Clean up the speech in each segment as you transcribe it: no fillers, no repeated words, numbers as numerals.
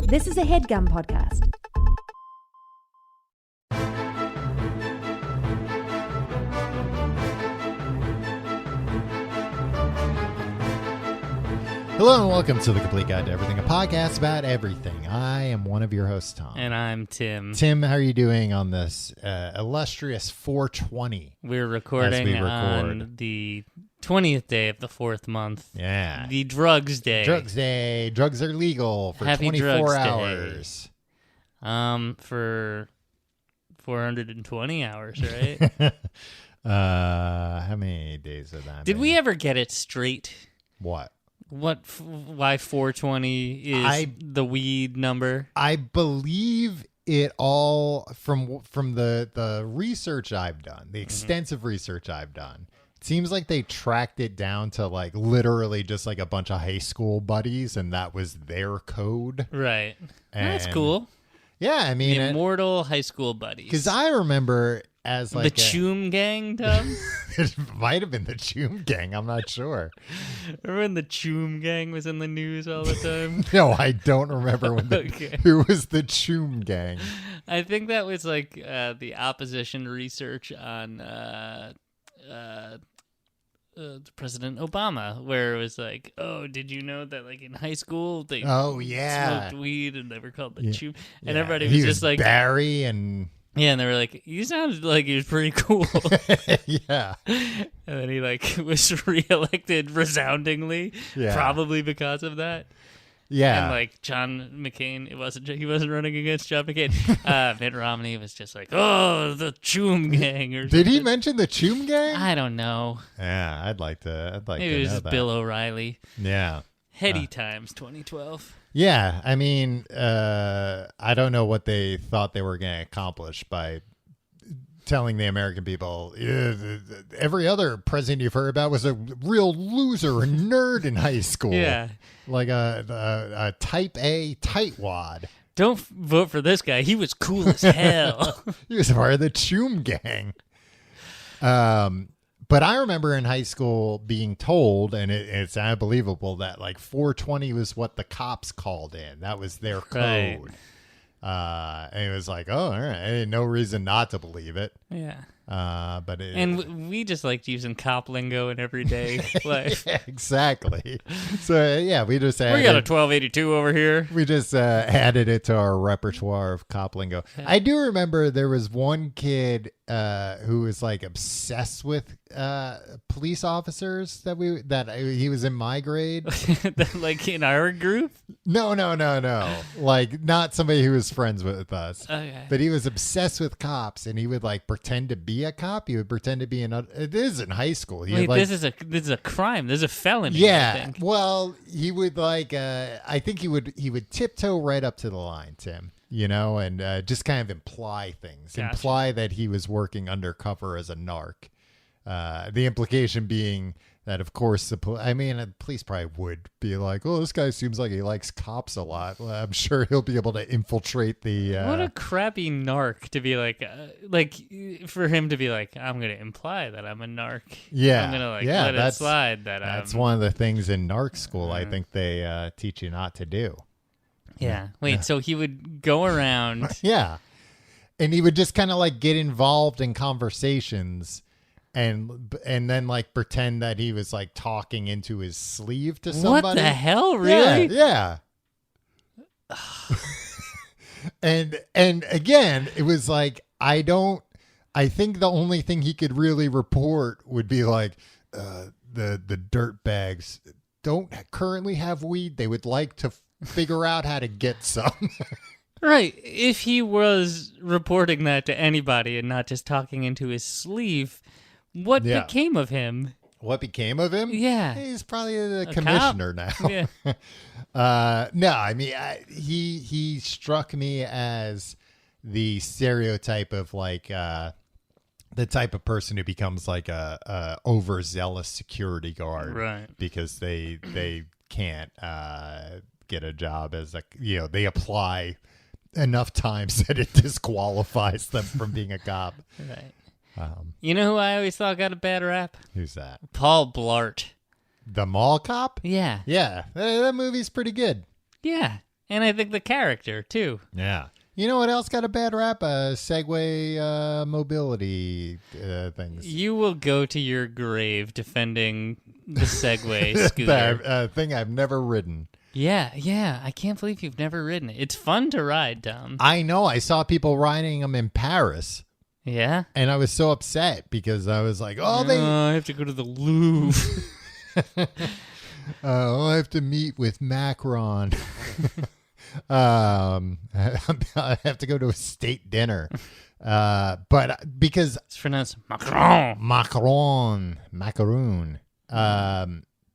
This is a HeadGum podcast. Hello and welcome to The Complete Guide to Everything, a podcast about everything. I am one of your hosts, Tom. And I'm Tim. Tim, how are you doing on this illustrious 420? We're recording on the 20th day of the fourth month. Yeah. The Drugs Day. Drugs Day. Drugs are legal for Happy 24 Drugs hours. Day. For 420 hours, right? How many days of that? Did we ever get it straight? What? Why 420 is the weed number? I believe it all from the research I've done, the extensive research I've done. It seems like they tracked it down to like literally just like a bunch of high school buddies, and that was their code. Right. And That's cool. Yeah, I mean, Immortal high school buddies. because I remember as like the Choom Gang, Tom? it might have been the Choom Gang. I'm not sure. Remember when the Choom Gang was in the news all the time? No, I don't remember when Okay. who was the Choom Gang. I think that was like the opposition research on President Obama, where it was like, oh, did you know that like in high school they smoked weed and they were called the Choom? And everybody was just like Barry and yeah, and they were like, you sounded like he was pretty cool. yeah. And then he like was reelected resoundingly, probably because of that. Yeah. And like John McCain, he wasn't running against John McCain. Mitt Romney was just like, oh, the Choom Gang. Or Did he something. mention the Choom Gang? I don't know. Yeah, I'd like to Maybe it was know just that. Bill O'Reilly. Yeah. Heady times, 2012. Yeah, I mean, I don't know what they thought they were going to accomplish by telling the American people every other president you've heard about was a real loser and nerd in high school. Yeah. Like a type A tightwad. Don't vote for this guy. He was cool as hell. He was part of the Choom Gang. But I remember in high school being told, and it's unbelievable, that like 420 was what the cops called in. That was their code. Right. And it was like, oh, all right. No reason not to believe it. Yeah. But We just liked using cop lingo in everyday life. yeah, exactly. So yeah, we just added, We got a 1282 over here. we just added it to our repertoire of cop lingo. I do remember there was one kid who was like obsessed with police officers that he was in my grade. Like in our group? No. Like not somebody who was friends with us. Okay. But he was obsessed with cops, and he would like pretend to be a cop. He would pretend to be it is in high school. He Wait, would, like, this is a crime. This is a felony. I yeah. think. Well, he would like I think he would tiptoe right up to the line, Tim. You know, and just kind of imply things. Gotcha. Imply that he was working undercover as a narc. The implication being that, of course, the police probably would be like, "Oh, this guy seems like he likes cops a lot. Well, I'm sure he'll be able to infiltrate the." What a crappy narc to be like for him to be like, I'm going to imply that I'm a narc. Yeah, I'm going to yeah, let it slide that that's I'm. one of the things in narc school I think they teach you not to do. Yeah. Wait, so he would go around. Yeah, and he would just kind of like get involved in conversations. And then like pretend that he was like talking into his sleeve to somebody. What the hell, really? Yeah. and again, it was like I think the only thing he could really report would be like the dirt bags don't currently have weed. They would like to figure out how to get some. Right. If he was reporting that to anybody and not just talking into his sleeve, what became of him? What became of him? Yeah. He's probably the A commissioner now. Yeah. No, I mean, he struck me as the stereotype of like the type of person who becomes like a overzealous security guard, Right. Because they can't get a job as they apply enough times that it disqualifies them from being a cop. Right. You know who I always thought got a bad rap? Who's that? Paul Blart. The Mall Cop? Yeah. Yeah, that movie's pretty good. Yeah. And I think the character, too. Yeah. You know what else got a bad rap? Segway mobility things. You will go to your grave defending the Segway scooter. That thing I've never ridden. Yeah. I can't believe you've never ridden it. It's fun to ride, Tom. I know. I saw people riding them in Paris. Yeah? And I was so upset because I was like, I have to go to the Louvre. I have to meet with Macron. I have to go to a state dinner. But because it's pronounced Macron. Macaroon.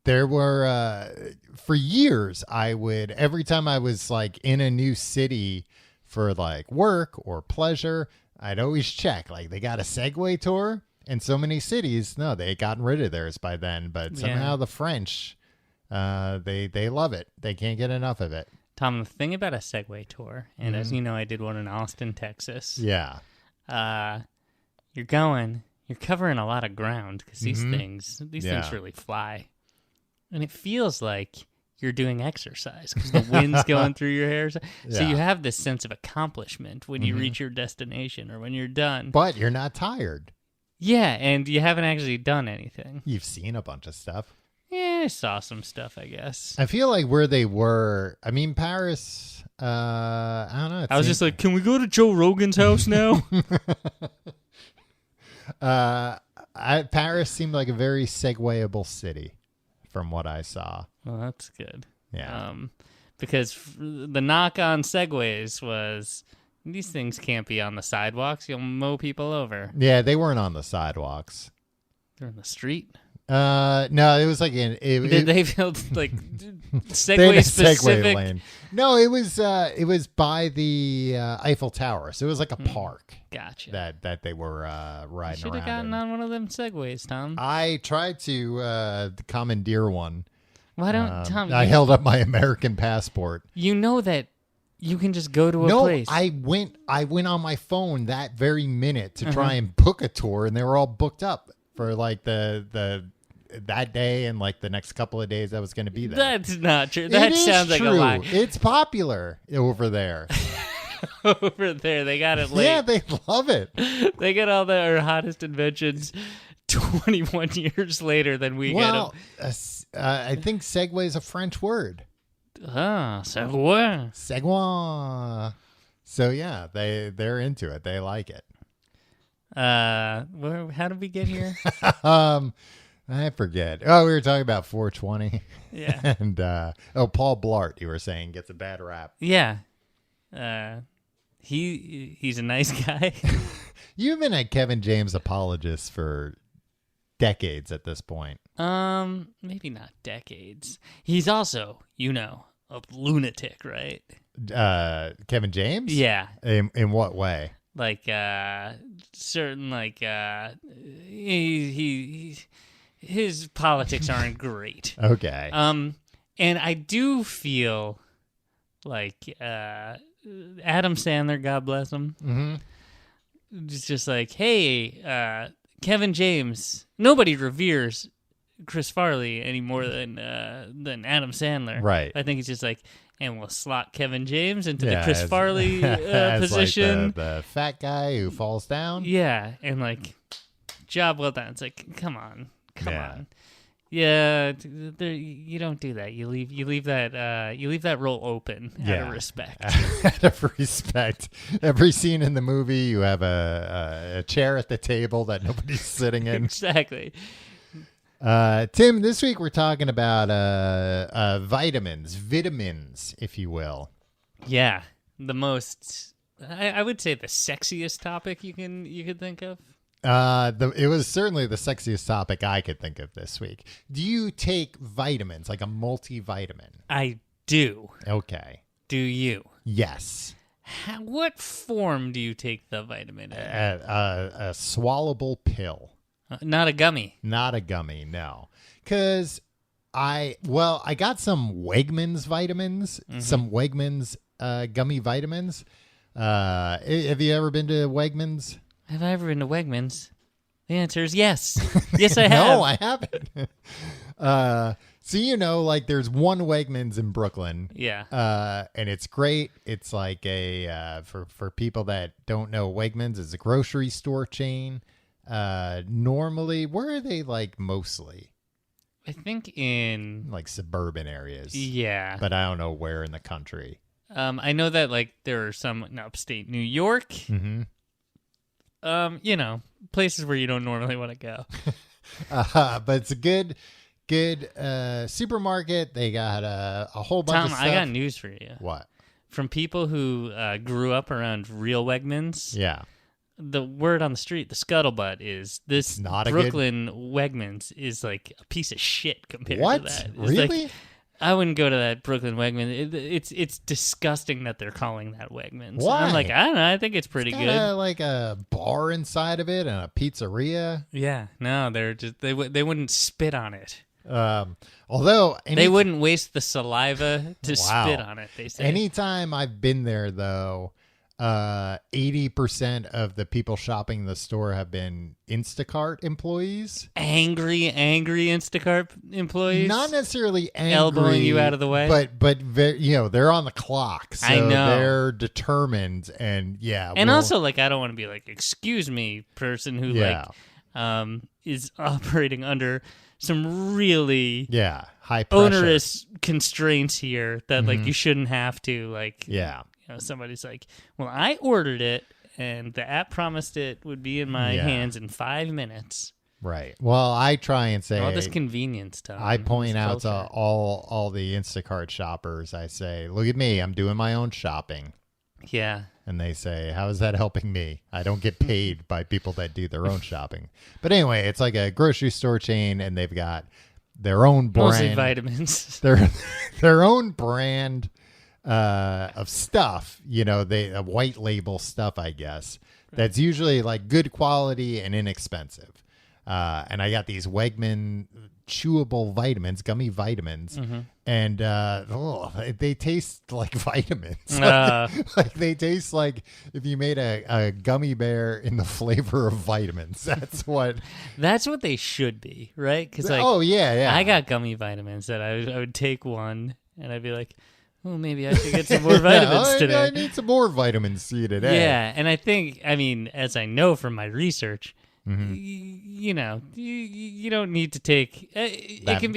There were for years every time I was like in a new city for like work or pleasure, I'd always check like they got a Segway tour. And so many cities, no, they had gotten rid of theirs by then, but somehow the French, they love it. They can't get enough of it. Tom, the thing about a Segway tour, and as you know, I did one in Austin, Texas. Yeah. You're covering a lot of ground because these things really fly. And it feels like you're doing exercise because the wind's going through your hair. So you have this sense of accomplishment when you reach your destination or when you're done. But you're not tired. Yeah, and you haven't actually done anything. You've seen a bunch of stuff. Yeah, I saw some stuff, I guess. I feel like where they were, I mean, Paris, I don't know. I was just like, can we go to Joe Rogan's house now? Paris seemed like a very Segwayable city from what I saw. Well, that's good. Yeah. Because the knock on Segways was these things can't be on the sidewalks. You'll mow people over. Yeah, they weren't on the sidewalks. They're in the street. No, it was like did they build like Segway specific Segway lane? No, it was by the Eiffel Tower, so it was like a park. Gotcha. That they were riding around. Should have gotten on one of them Segways, Tom. I tried to commandeer one. Why don't Tom? I held up my American passport. You know that you can just go to a place. No, I went on my phone that very minute to try and book a tour, and they were all booked up for like the that day and like the next couple of days I was going to be there. That's not true. That sounds like a lie. It's popular over there. Over there, they got it late. Yeah, they love it. They get all their hottest inventions 21 years later than we get them. I think Segway is a French word. Segway. Segway. So yeah, they're into it. They like it. How did we get here? I forget. Oh, we were talking about 420. Yeah. And Paul Blart, you were saying, gets a bad rap. Yeah. He's a nice guy. You've been a Kevin James apologist for decades at this point. Maybe not decades. He's also, a lunatic, right? Kevin James? Yeah. In what way? Like certain his politics aren't great. Okay. And I do feel like Adam Sandler, God bless him, it's just like, hey, Kevin James. Nobody reveres Chris Farley any more than Adam Sandler. Right. I think it's just like, and we'll slot Kevin James into the Chris Farley position. Like the fat guy who falls down. Yeah, and like, job well done. It's like, come on. Yeah, you don't do that. You leave that role open out of respect. Out of respect. Every scene in the movie, you have a chair at the table that nobody's sitting in. Exactly. Tim, this week we're talking about vitamins, if you will. Yeah, the most, I would say, the sexiest topic you could think of. It was certainly the sexiest topic I could think of this week. Do you take vitamins, like a multivitamin? I do. Okay. Do you? Yes. What form do you take the vitamin in? A swallowable pill. Not a gummy. Not a gummy, no. Because I got some Wegmans vitamins, some Wegmans gummy vitamins. Have you ever been to Wegmans? Have I ever been to Wegmans? The answer is yes. Yes, I have. No, I haven't. So, like there's one Wegmans in Brooklyn. Yeah. And it's great. It's like for people that don't know, Wegmans is a grocery store chain. Normally, where are they like mostly? I think in like suburban areas. Yeah. But I don't know where in the country. I know that like there are some in upstate New York. Mm-hmm. Places where you don't normally want to go. But it's a good supermarket. They got a whole bunch Tom, of stuff. I got news for you. What? From people who grew up around real Wegmans. Yeah. The word on the street, the scuttlebutt, is this It's not Brooklyn Wegmans is like a piece of shit compared What? to that. It's Really? like, I wouldn't go to that Brooklyn Wegmans. It's disgusting that they're calling that Wegmans. Why? I'm like, I don't know. I think it's pretty It's good. got like a bar inside of it and a pizzeria. Yeah, no, they're just they wouldn't spit on it. Although They wouldn't waste the saliva to Wow. spit on it. They say. anytime I've been there, though, 80% of the people shopping in the store have been Instacart employees. angry Instacart employees. Not necessarily angry, Elbowing you out of the way? but they're on the clock, so I know. they're determined, and And also, like, I don't want to be like, excuse me, person who Yeah. is operating under some really high pressure. onerous constraints here that like you shouldn't have to. Like, Yeah, somebody's like, well, I ordered it and the app promised it would be in my Yeah. hands in 5 minutes. right. Well, I try and say All this convenience stuff. I point out to all the Instacart shoppers. I say, look at me, I'm doing my own shopping. Yeah. And they say, how is that helping me? I don't get paid by people that do their own shopping. But anyway, it's like a grocery store chain, and they've got their own brand. Mostly vitamins. Their own brand of stuff. A white label stuff, I guess. That's usually like good quality and inexpensive. And I got these Wegman chewable vitamins, gummy vitamins, and they taste like vitamins. Like they taste like if you made a gummy bear in the flavor of vitamins. That's what they should be, right? Because like, oh yeah. I got gummy vitamins that I would take one and I'd be like, oh, maybe I should get some more vitamins today. I need some more vitamin C today. Yeah, and I think, as I know from my research, you don't need to take. It can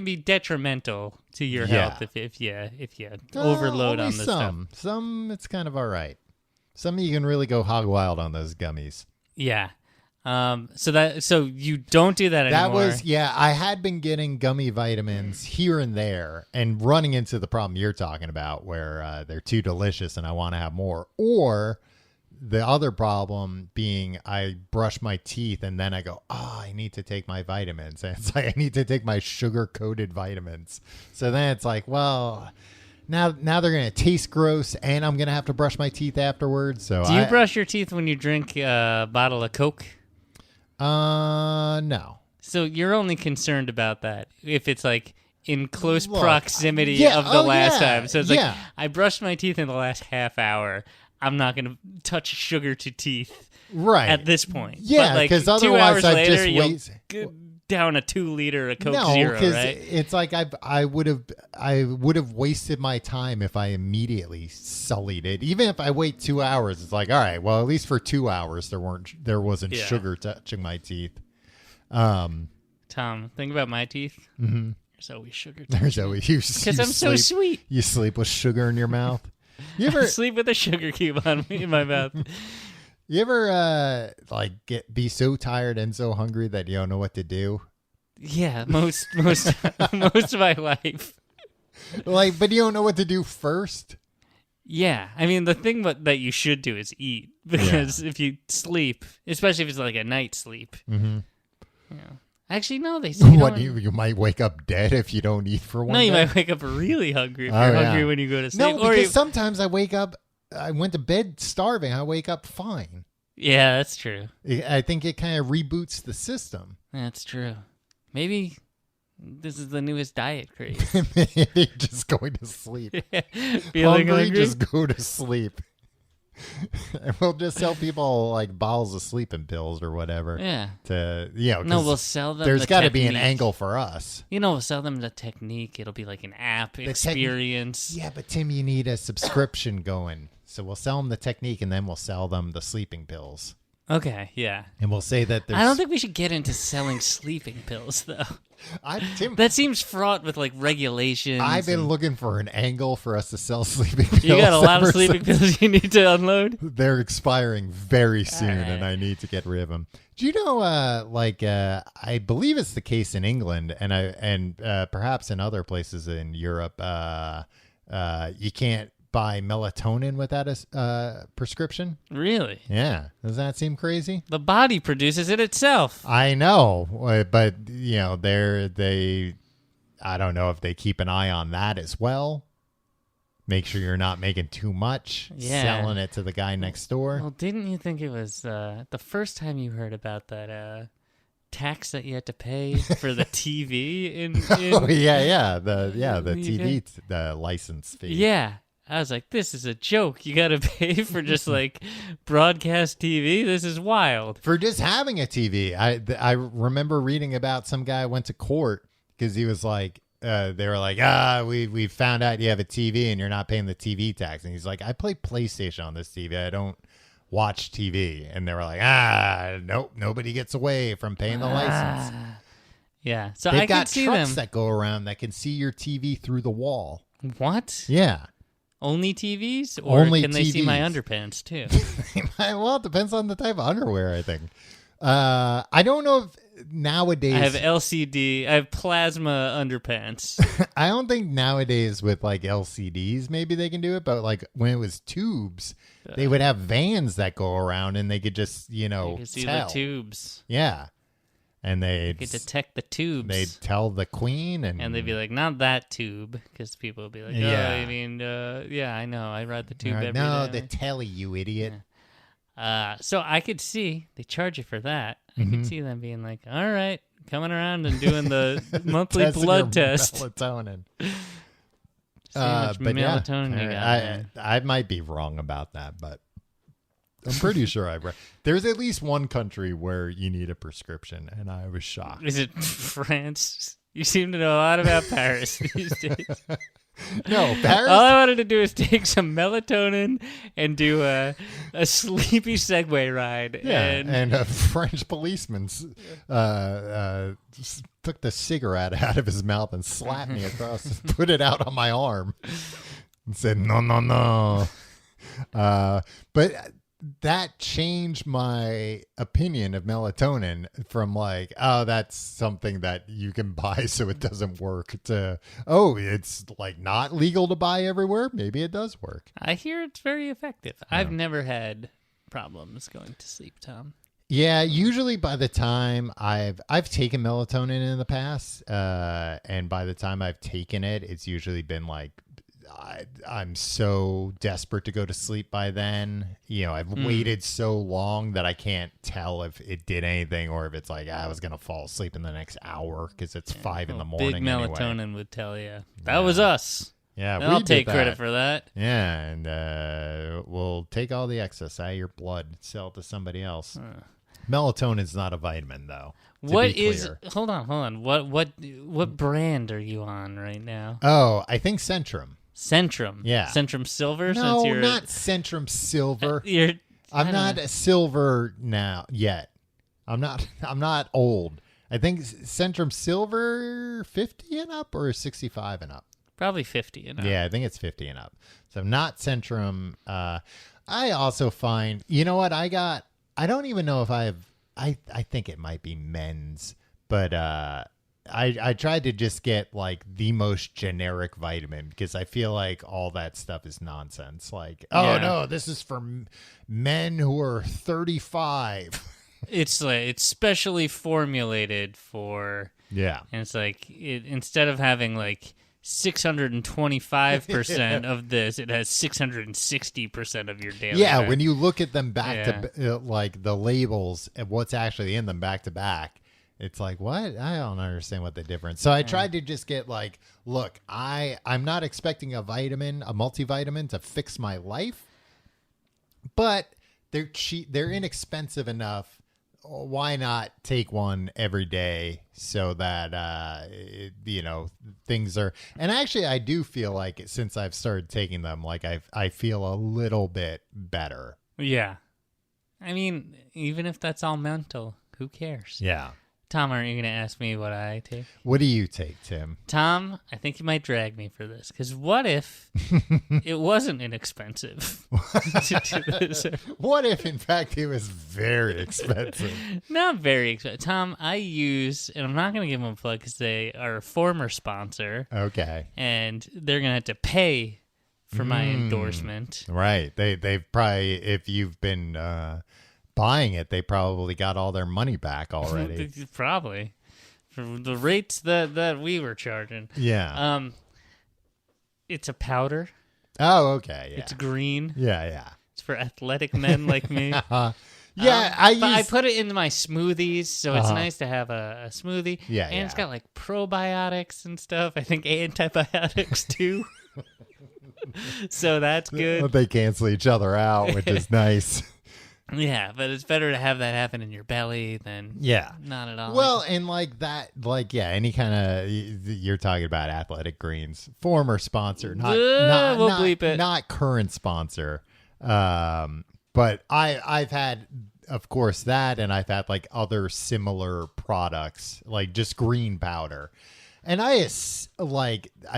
be detrimental to your health if you overload on this stuff. Some it's kind of all right. Some you can really go hog wild on those gummies. Yeah. So you don't do that anymore. I had been getting gummy vitamins here and there and running into the problem you're talking about where they're too delicious and I want to have more. Or the other problem being I brush my teeth and then I go, I need to take my vitamins. And it's like I need to take my sugar-coated vitamins. So then it's like, well, now they're going to taste gross and I'm going to have to brush my teeth afterwards. So do you brush your teeth when you drink a bottle of Coke? No. So you're only concerned about that if it's like in close proximity of the last time. So it's like, I brushed my teeth in the last half hour. I'm not going to touch sugar to teeth at this point. Yeah, because like, otherwise I've just you'll down a 2 liter of Coke Zero, right? It's like I would have wasted my time if I immediately sullied it. Even if I wait 2 hours, it's like, all right, well, at least for 2 hours there wasn't sugar touching my teeth. Tom, think about my teeth. Mm-hmm. There's always sugar. There's always you because I'm so sweet. You sleep with sugar in your mouth. You ever sleep with a sugar cube on me in my mouth? You ever be so tired and so hungry that you don't know what to do? Yeah, most of my life. But you don't know what to do first? Yeah, I mean the thing that you should do is eat because if you sleep, especially if it's like a night sleep. Mm-hmm. Actually, no, they say you might wake up dead if you don't eat for one day? No, you might wake up really hungry if you're hungry when you go to sleep. No, because sometimes I wake up, I went to bed starving, I wake up fine. Yeah, that's true. I think it kind of reboots the system. That's true. Maybe this is the newest diet craze. Maybe just going to sleep. Feeling hungry, just go to sleep. And we'll just sell people like bottles of sleeping pills or whatever. Yeah. To No, we'll sell them. There's got to be an technique. angle for us. We'll sell them the technique. It'll be like an app experience. Yeah, but Tim, you need a subscription going. So we'll sell them the technique, and then we'll sell them the sleeping pills. Okay, yeah. And we'll say that there's... I don't think we should get into selling sleeping pills, though. Tim, That seems fraught with like regulations. I've been and- looking for an angle for us to sell sleeping pills. You got a lot of ever sleeping since. pills you need to unload. They're expiring very soon, right. and I need to get rid of them. Do you know, I believe it's the case in England, and perhaps in other places in Europe, you can't buy melatonin without a prescription? Really? Yeah. Does that seem crazy? The body produces it itself. I know, but I don't know if they keep an eye on that as well. Make sure you're not making too much, Yeah. selling it to the guy next door. Well, didn't you think it was the first time you heard about that tax that you had to pay for the TV in Oh yeah, the You TV the license fee. Yeah. I was like, this is a joke. You got to pay for just like broadcast TV? This is wild. For just having a TV. I remember reading about some guy went to court because he was like, they were like, we found out you have a TV and you're not paying the TV tax. And he's like, I play PlayStation on this TV. I don't watch TV. And they were like, nope, nobody gets away from paying the license. Yeah. So They've I got could see trucks them. that go around that can see your TV through the wall. What? Yeah. Only TVs? Or Only can they see my TVs. underpants too? Well, it depends on the type of underwear, I think. I don't know if nowadays... I have LCD. I have plasma underpants. I don't think nowadays with like LCDs maybe they can do it, but like when it was tubes, they would have vans that go around and they could just, You can see tell. the tubes. Yeah. And You could detect the tubes. they'd tell the queen And they'd be like, not that tube, because people would be like, Yeah. oh, I mean, yeah, I know, I ride the tube They're like, every no, day. the telly, you idiot. So I could see they charge you for that. I Mm-hmm. could see them being like, all right, coming around and doing the monthly Testing blood your test. Melatonin. See how much But yeah, melatonin you got. I might be wrong about that, but I'm pretty sure I've read. There's at least one country where you need a prescription, and I was shocked. Is it France? You seem to know a lot about Paris these days. No, Paris. All I wanted to do is take some melatonin and do a sleepy Segway ride. Yeah, and and a French policeman took the cigarette out of his mouth and slapped me across, put it out on my arm, and said, "No, no, no." But that changed my opinion of melatonin from like, oh, that's something that you can buy so it doesn't work, to, oh, it's like not legal to buy everywhere. Maybe it does work. I hear it's very effective. I've never had problems going to sleep, Tom. Yeah, usually by the time I've taken melatonin in the past, and by the time I've taken it, it's usually been like I'm so desperate to go to sleep by then. I've waited so long that I can't tell if it did anything or if it's like I was gonna fall asleep in the next hour because it's 5 in the morning. Big melatonin anyway. would tell you. That was us. Yeah, And we I'll did take that. credit for that. Yeah, and we'll take all the excess out of your blood, sell it to somebody else. Melatonin's not a vitamin, though. What is? Hold on. What brand are you on right now? Oh, I think Centrum. Centrum. Yeah. Centrum Silver. No, since you're, not Centrum Silver. You're. I'm not a silver now yet. I'm not old. I think Centrum Silver 50 and up or 65 and up. Probably 50. Yeah, I think it's 50 and up. So not Centrum. I also find, you know what I got? I don't even know if I think it might be men's, but I tried to just get like the most generic vitamin because I feel like all that stuff is nonsense. Like, oh Yeah. no, this is for men who are 35. It's specially formulated for. Yeah. And it's like instead of having like 625% of this, it has 660% of your daily. Yeah, diet. when you look at them back to like the labels and what's actually in them back to back, it's like, what? I don't understand what the difference. So I tried to just get like, look, I'm not expecting a multivitamin to fix my life. but they're cheap. They're inexpensive enough. Why not take one every day so that things are. And actually, I do feel like since I've started taking them, like I feel a little bit better. Yeah. I mean, even if that's all mental, who cares? Yeah. Tom, aren't you going to ask me what I take? What do you take, Tim? Tom, I think you might drag me for this. Because what if it wasn't inexpensive to do this? What if, in fact, it was very expensive? Not very expensive. Tom, I use, and I'm not going to give them a plug because they are a former sponsor. Okay. And they're going to have to pay for my endorsement. Right. They've probably, if you've been buying it, they probably got all their money back already. Probably. For the rates that we were charging. Yeah. It's a powder. Oh, okay. Yeah. It's green. Yeah. It's for athletic men like me. Yeah, I put it in my smoothies, so it's nice to have a smoothie. Yeah, and it's got like probiotics and stuff. I think antibiotics too. So that's good. They cancel each other out, which is nice. Yeah, but it's better to have that happen in your belly than not at all. Well, and like that, like, yeah, any kind of, you're talking about Athletic Greens, former sponsor, we'll bleep it. Not current sponsor. But I've had, of course, that, and I've had like other similar products, like just green powder. And I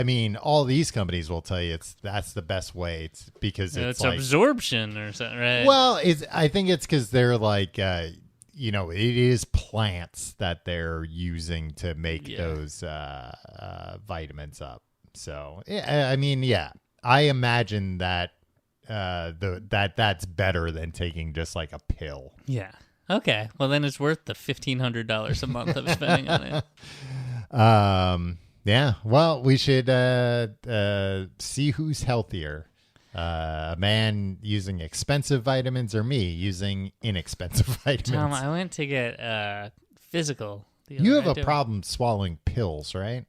mean, all these companies will tell you that's the best way because it's like absorption or something, right? Well, I think it's because they're like, it is plants that they're using to make those vitamins up. So, I mean, yeah, I imagine that that's better than taking just like a pill. Yeah. Okay. Well, then it's worth the $1,500 a month I'm spending on it. Yeah. Well, we should see who's healthier. A man using expensive vitamins or me using inexpensive vitamins. Tom, I went to get physical. You have a problem swallowing pills, right?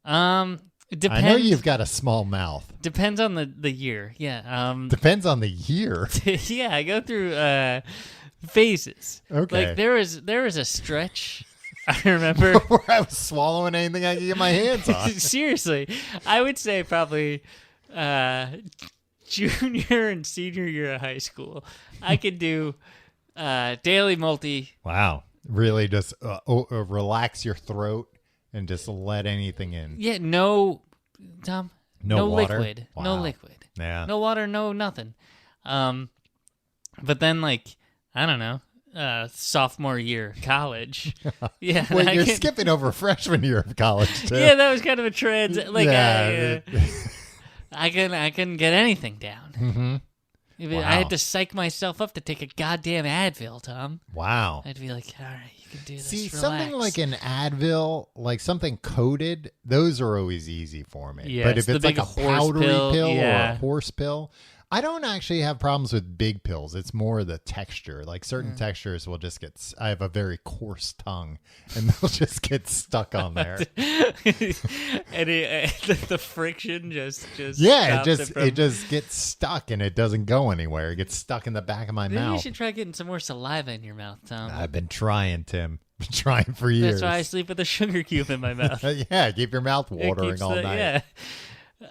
It depends. I know you've got a small mouth. Depends on the year. Yeah. Depends on the year. Yeah, I go through phases. Okay. Like there was a stretch I remember where I was swallowing anything I could get my hands on. Seriously, I would say probably junior and senior year of high school. I could do daily multi. Wow. Really just relax your throat and just let anything in. Yeah, no, Tom. No water? Liquid. Wow. No liquid. Yeah. No water, no nothing. But then, like, I don't know, sophomore year college. Yeah. Wait, you're skipping over freshman year of college, too. Yeah, that was kind of a trend. Like, yeah. I couldn't get anything down. Mm-hmm. Wow. I had to psych myself up to take a goddamn Advil, Tom. Wow. I'd be like, all right, you can do this. See, relax. something like an Advil, like something coated, those are always easy for me. Yeah, but if it's like a powdery pill or yeah. a horse pill, I don't actually have problems with big pills. It's more the texture. Like certain textures will just get. I have a very coarse tongue, and they'll just get stuck on there. And the friction just yeah, stops it just gets stuck, and it doesn't go anywhere. It gets stuck in the back of my Maybe mouth. you should try getting some more saliva in your mouth, Tom. I've been trying, Tim. Been trying for years. That's why I sleep with a sugar cube in my mouth. Yeah, keep your mouth watering all night.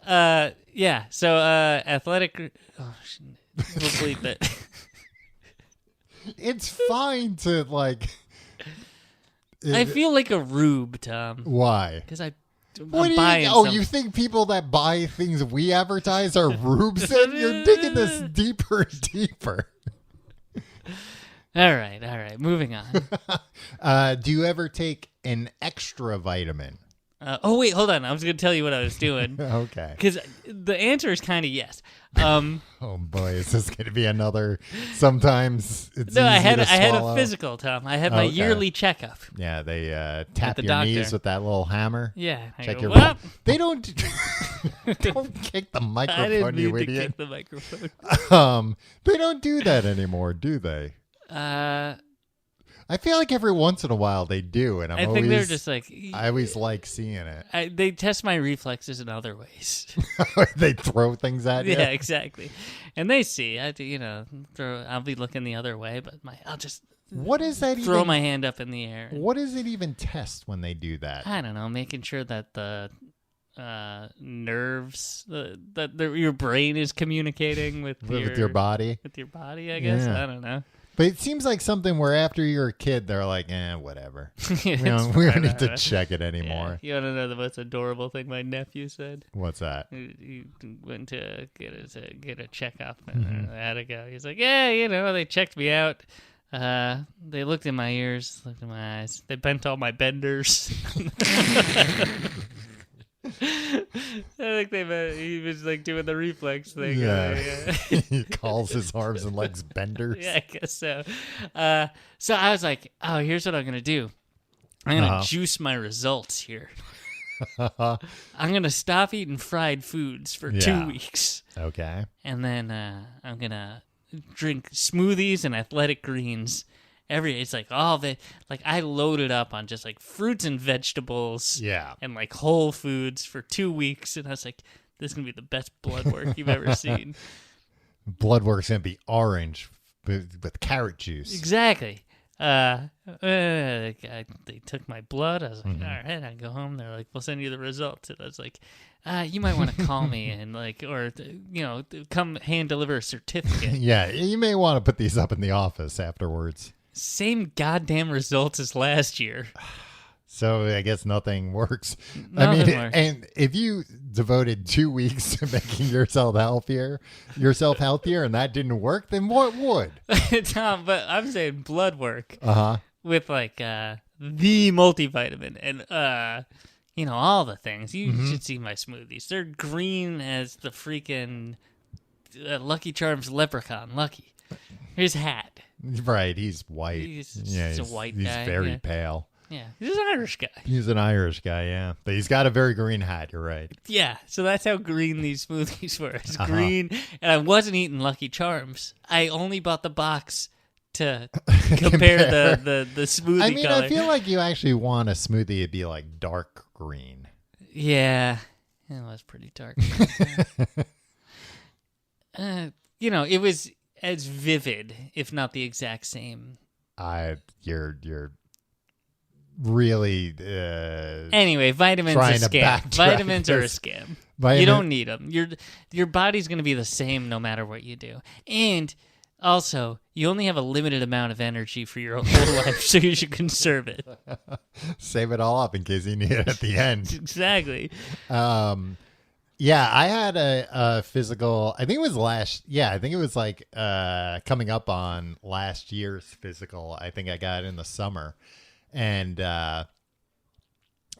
Yeah. Yeah. So, athletic. Oh, we'll bleep it. It's fine to like. I feel like a rube, Tom. Why? Because I'm What buying. you think people that buy things we advertise are rubes? You're digging this deeper and deeper. All right. Moving on. Do you ever take an extra vitamin? Oh wait, hold on. I was going to tell you what I was doing. Okay. Because the answer is kind of yes. Oh boy, is this going to be another? Sometimes it's no. easy I had to swallow. a physical, Tom. I had my yearly checkup. Yeah, they tap the your doctor. knees with that little hammer. Yeah. Check I your. go, "What?" They don't. Don't kick the I microphone, didn't you mean to idiot. kick the microphone. They don't do that anymore, do they? I feel like every once in a while they do, and I think they're just like. I always like seeing it. They test my reflexes in other ways. They throw things at you. Yeah, exactly. And they see. I'll be looking the other way, but I'll just. What is that? Throw my hand up in the air. What does it even test when they do that? I don't know. Making sure that the nerves your brain is communicaing with your body. With your body, I guess. Yeah. I don't know. But it seems like something where after you're a kid, they're like, whatever. we It's don't need to check it anymore. Yeah. You want to know the most adorable thing my nephew said? What's that? He went to get a checkup, and I had to go. He's like, yeah, they checked me out. They looked in my ears, looked in my eyes. They bent all my benders. I think he was like doing the reflex thing. Yeah. He calls his arms and legs benders. Yeah, I guess so. So I was like, oh, here's what I'm going to do. I'm going to juice my results here. I'm going to stop eating fried foods for 2 weeks. Okay. And then I'm going to drink smoothies and athletic greens. It's like all the I loaded up on just like fruits and vegetables, and like whole foods for 2 weeks, and I was like, "This is gonna be the best blood work you've ever seen." Blood work's gonna be orange with carrot juice. Exactly. They took my blood. I was like, all right. I go home. They're like, we'll send you the results, and I was like, you might want to call me and come hand deliver a certificate. Yeah, you may want to put these up in the office afterwards. Same goddamn results as last year. So I guess nothing works. Nothing works. And if you devoted 2 weeks to making yourself healthier, and that didn't work, then what would? Tom, but I'm saying blood work. With the multivitamin and all the things. You should see my smoothies. They're green as the freaking Lucky Charms leprechaun. Lucky. His hat. Right, he's white. He's a white guy. He's very pale. Yeah, he's an Irish guy. He's an Irish guy, yeah. But he's got a very green hat, you're right. Yeah, so that's how green these smoothies were. It's green, and I wasn't eating Lucky Charms. I only bought the box to compare the smoothie color. I feel like you actually want a smoothie to be like dark green. Yeah, it was pretty dark. It was as vivid, if not the exact same. You're really anyway, vitamins are a scam. Vitamins are a scam. You don't need them. Your body's going to be the same no matter what you do. And also, you only have a limited amount of energy for your whole life, so you should conserve it. Save it all up in case you need it at the end. Exactly. Yeah, I had a physical. I think it was coming up on last year's physical. I think I got it in the summer. And,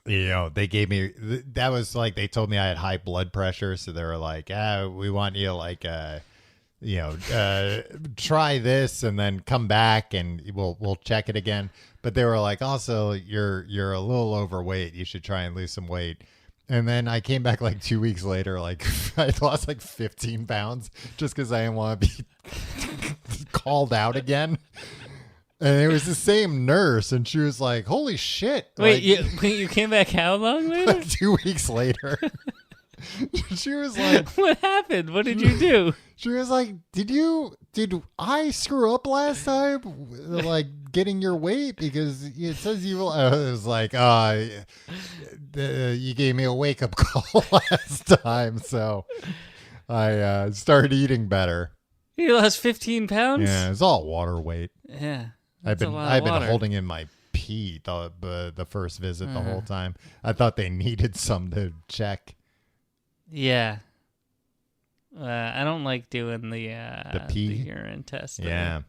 they gave me, that was like, they told me I had high blood pressure. So they were like, we want you to try this and then come back and we'll check it again. But they were like, also, you're a little overweight. You should try and lose some weight. And then I came back like 2 weeks later, like I lost like 15 pounds just because I didn't want to be called out again. And it was the same nurse, and she was like, "Holy shit!" Wait, you came back how long later? Like 2 weeks later. She was like, "What happened? What did you do?" She was like, "Did I screw up last time? Like getting your weight because it says you." I was like, you gave me a wake up call last time, so I started eating better." You lost 15 pounds? Yeah, it's all water weight. Yeah. I've been holding in my pee the first visit the whole time. I thought they needed some to check. Yeah. I don't like doing the pee? the urine test. Yeah.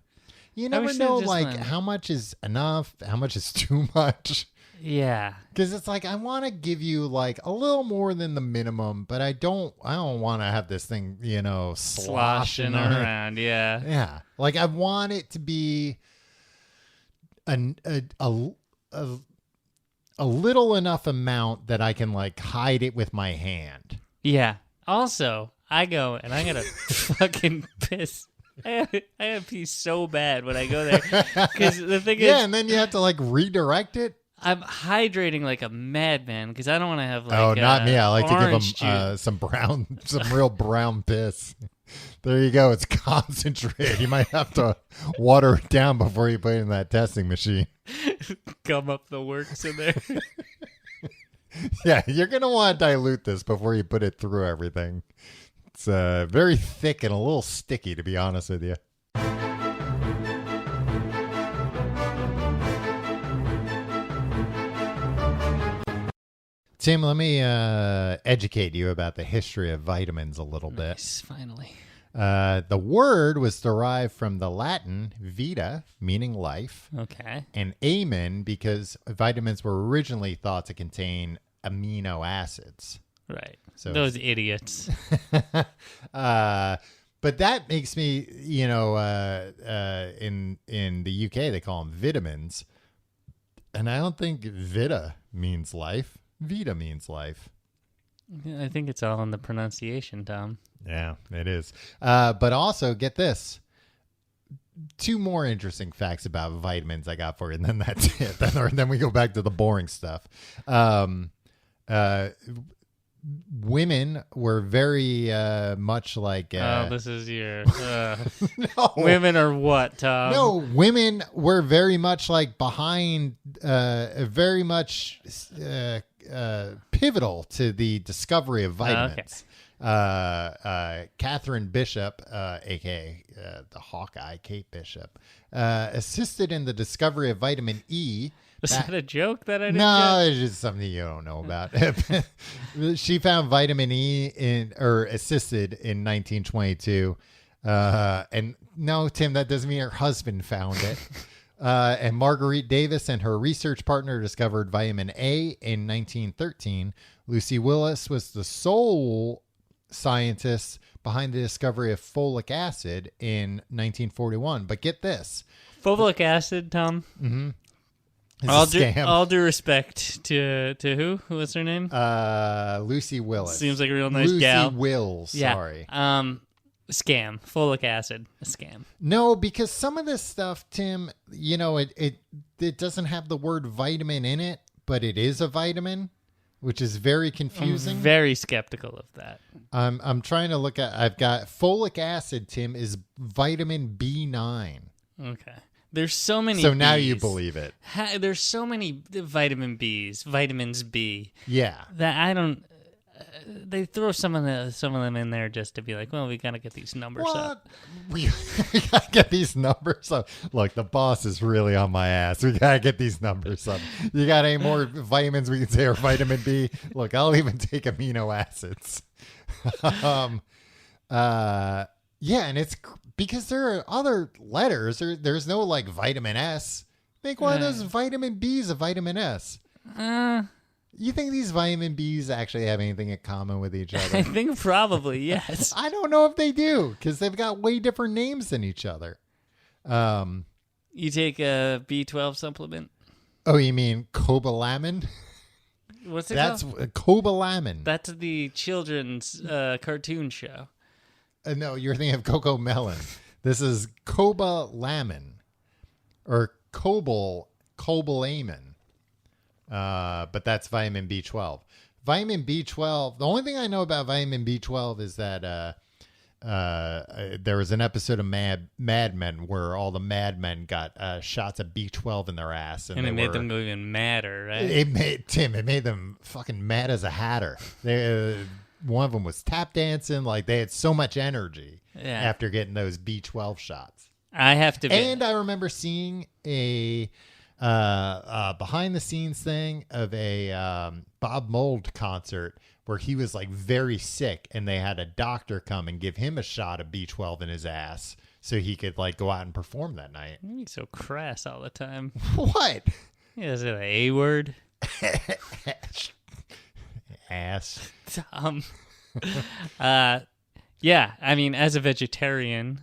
You never know how much is enough, how much is too much. Yeah. Because it's like, I want to give you like a little more than the minimum, but I don't want to have this thing, sloshing around. Yeah. Yeah. Like I want it to be a little enough amount that I can like hide it with my hand. Yeah. Also, I go and I gotta fucking piss I have pee so bad when I go there because the thing Yeah, is, and then you have to like redirect it. I'm hydrating like a madman because I don't want to have like. Oh, not me. I like to give orange them juice. some real brown piss. There you go. It's concentrated. You might have to water it down before you put it in that testing machine. Gum up the works in there. Yeah, you're going to want to dilute this before you put it through everything. It's very thick and a little sticky, to be honest with you. Tim, let me educate you about the history of vitamins a little bit. Nice, finally. The word was derived from the Latin vita, meaning life, Okay. and amen because vitamins were originally thought to contain amino acids. Right. So Those idiots. But that makes me, in the UK they call them vitamins, and I don't think vita means life. Vita means life. I think it's all in the pronunciation, Tom. Yeah, it is. But also, get this. 2 more interesting facts about vitamins I got for you, and then that's it. Then we go back to the boring stuff. Women were very much like... this is your... no, Women are what, Tom? no, women were very much like behind, very much pivotal to the discovery of vitamins. Catherine Bishop, aka the Hawkeye Kate Bishop, assisted in the discovery of vitamin E. Was that a joke that I didn't No, get? it's just something you don't know about. She found vitamin E assisted in 1922. And no, Tim, that doesn't mean her husband found it. And Marguerite Davis and her research partner discovered vitamin A in 1913. Lucy Willis was the sole scientist behind the discovery of folic acid in 1941. But get this. Folic acid, Tom. It's All a scam. due respect to who? What's her name? Lucy Willis. Seems like a real nice Lucy gal. Wills. Yeah. Sorry. Scam. Folic acid. A scam. No, because some of this stuff, Tim, it doesn't have the word vitamin in it, but it is a vitamin, which is very confusing. I'm very skeptical of that. I'm trying to look at. I've got folic acid. Tim is vitamin B9. Okay. There's so many. So now you Bs. believe it. There's so many vitamins B, Yeah. that I don't. They throw some of them in there just to be like, well, we gotta get these numbers up. We gotta get these numbers up. Look, the boss is really on my ass. We gotta get these numbers up. You got any more vitamins we can say are vitamin B? Look, I'll even take amino acids. Yeah, and it's because there are other letters. There's no like vitamin S. Make one of those vitamin B's a vitamin S. You think these vitamin B's actually have anything in common with each I other? think probably yes. I don't know if they do because they've got way different names than each other. You take a B12 supplement. Oh, you mean cobalamin? What's it That's called? cobalamin. That's the children's cartoon show. No, you're thinking of Coco Melon. This is cobalamin or cobalamin. But that's vitamin B12. Vitamin B12. The only thing I know about vitamin B12 is that there was an episode of Mad Men where all the Mad Men got shots of B12 in their ass, And it made them go even madder, right? It made them fucking mad as a hatter. One of them was tap dancing, like they had so much energy after getting those B12 shots. I have to be. And I remember seeing a behind the scenes thing of a Bob Mould concert where he was like very sick and they had a doctor come and give him a shot of B12 in his ass so he could like go out and perform that night. You're so crass all the time. What? Yeah, is it an A word? Ass. Yeah, I mean, as a vegetarian,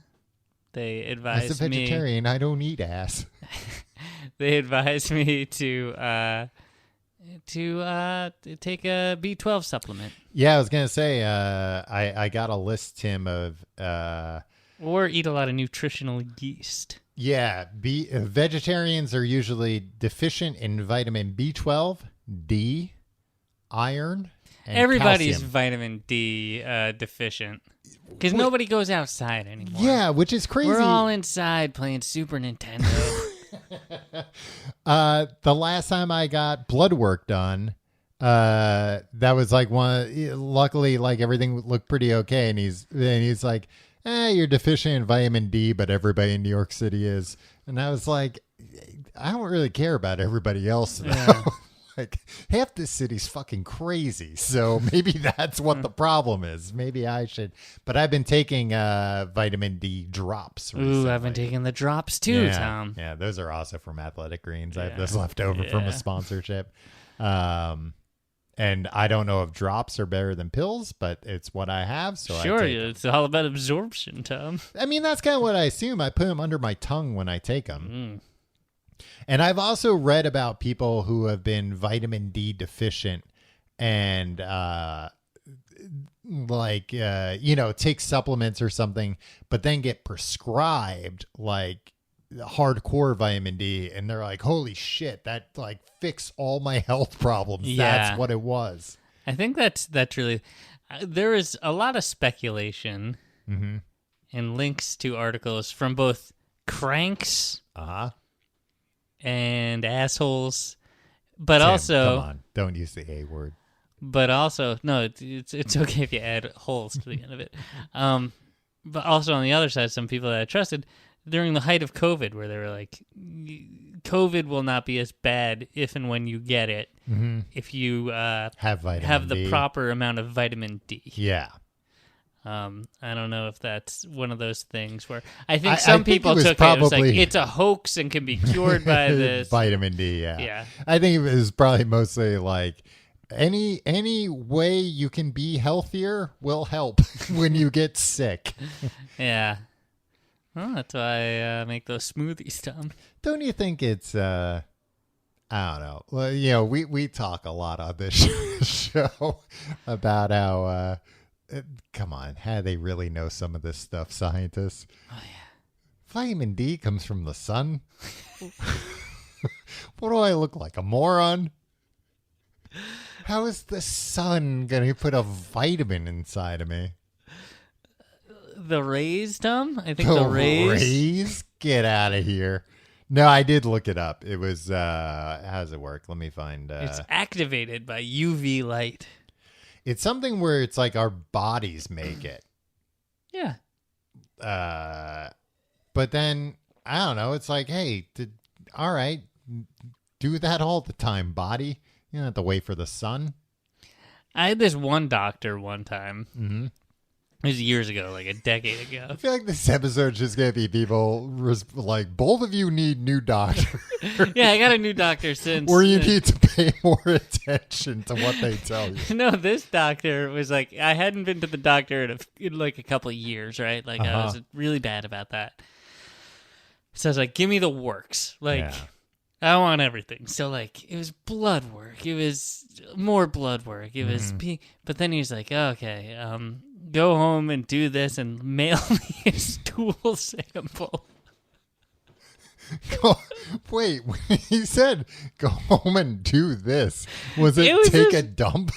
they advised As a vegetarian, I don't eat ass. They advised me to take a B12 supplement. Yeah, I was gonna say I got a list, Tim, of Or eat a lot of nutritional yeast. Yeah, vegetarians are usually deficient in vitamin B12, D, iron, and Everybody's calcium. vitamin D deficient. Because nobody goes outside anymore. Yeah, which is crazy. We're all inside playing Super Nintendo. The last time I got blood work done, that was like luckily, like everything looked pretty okay. And he's like, you're deficient in vitamin D, but everybody in New York City is. And I was like, I don't really care about everybody else though. Yeah. Like half this city's fucking crazy. So maybe that's what the problem is. Maybe I should, but I've been taking vitamin D drops recently. Ooh, I've been taking the drops too, Tom. Yeah, those are also from Athletic Greens. I have Yeah. those left over from a Yeah. sponsorship. And I don't know if drops are better than pills, but it's what I have. So Sure, I take them. it's all about absorption, Tom. I mean, that's kind of what I assume. I put them under my tongue when I take them. Mm. And I've also read about people who have been vitamin D deficient and take supplements or something, but then get prescribed like hardcore vitamin D, and they're like, holy shit, that like fixed all my health problems. Yeah. That's what it was. I think that's really. There is a lot of speculation and links to articles from both cranks Uh-huh. and assholes, but Tim, also, come on, don't use the A word. but also, no, it's okay if you add holes to the end of it. But also on the other side, some people that I trusted during the height of COVID, where they were like, COVID will not be as bad if and when you get it if you Have vitamin have D. the proper amount of vitamin D. Yeah. I don't know if that's one of those things where I think I some think people it was took it. It was like, probably- it's a hoax and can be cured by this. Vitamin D, yeah. Yeah. I think it was probably mostly like any way you can be healthier will help when you get sick. Yeah. Well, that's why I make those smoothies, Tom. Don't you think it's I don't know. Well, we talk a lot on this show about how come on, how they really know some of this stuff, scientists. Oh, yeah. Vitamin D comes from the sun. What do I look like, a moron? How is the sun going to put a vitamin inside of me? The rays, Tom? I think the rays. Get out of here. No, I did look it up. It was, how does it work? Let me find. It's activated by UV light. It's something where it's like our bodies make it. Yeah. But then, I don't know. It's like, hey, all right, do that all the time, body. You don't have to wait for the sun. I had this one doctor one time. Mm-hmm. It was years ago, like a decade I ago. feel like this episode's just going to be people like, both of you need new doctors. Yeah, I got a new doctor since. Or you need to pay more attention to what they tell you. No, this doctor was like, I hadn't been to the doctor in like a couple of years, right? Like, I was really bad about that. So I was like, give me the works. Like, Yeah. I want everything. So, like, it was blood work. It was more blood work. It was but then he was like, okay, go home and do this and mail me a stool sample. Wait, when he said go home and do this, was it, It was take just- a dump?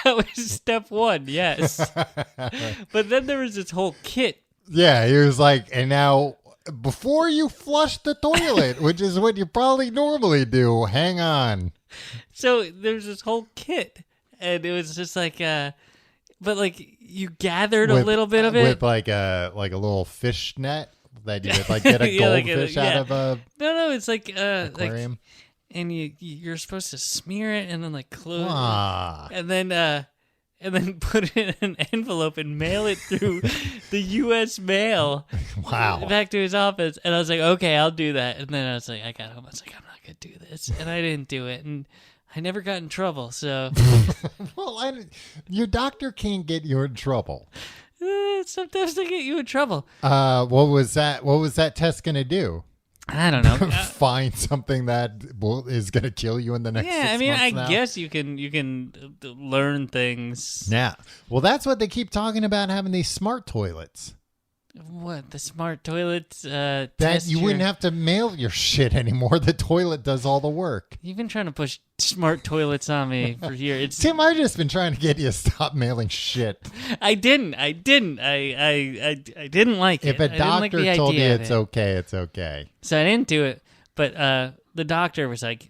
That was step one, yes. But then there was this whole kit. Yeah, he was like, and now before you flush the toilet, which is what you probably normally do, hang on. So there's this whole kit. And it was just like, but like you gathered a little bit of it. with like a little fish net that you would like get a Yeah, like goldfish yeah. out of a No, it's like aquarium. and you're supposed to smear it and then like close Ah. and then put it in an envelope and mail it through the U.S. mail Wow. back to his office. And I was like, okay, I'll do that. And then I was like, I got home. I was like, I'm not gonna do this, and I didn't do it, and I never got in trouble. So Well, your doctor can't get you in trouble. sometimes they get you in trouble. What was that? What was that test gonna do? I don't know. find something that is going to kill you in the next 6 Yeah, I mean, months I now? guess you can learn things. Yeah. Well, that's what they keep talking about, having these smart toilets. What, the smart toilets? That you wouldn't have to mail your shit anymore. The toilet does all the work. You've been trying to push smart toilets on me for years. Tim, I've just been trying to get you to stop mailing shit. I didn't. I didn't like it. If a I didn't like doctor the told you idea of it's it. okay, it's okay. So I didn't do it. But the doctor was like,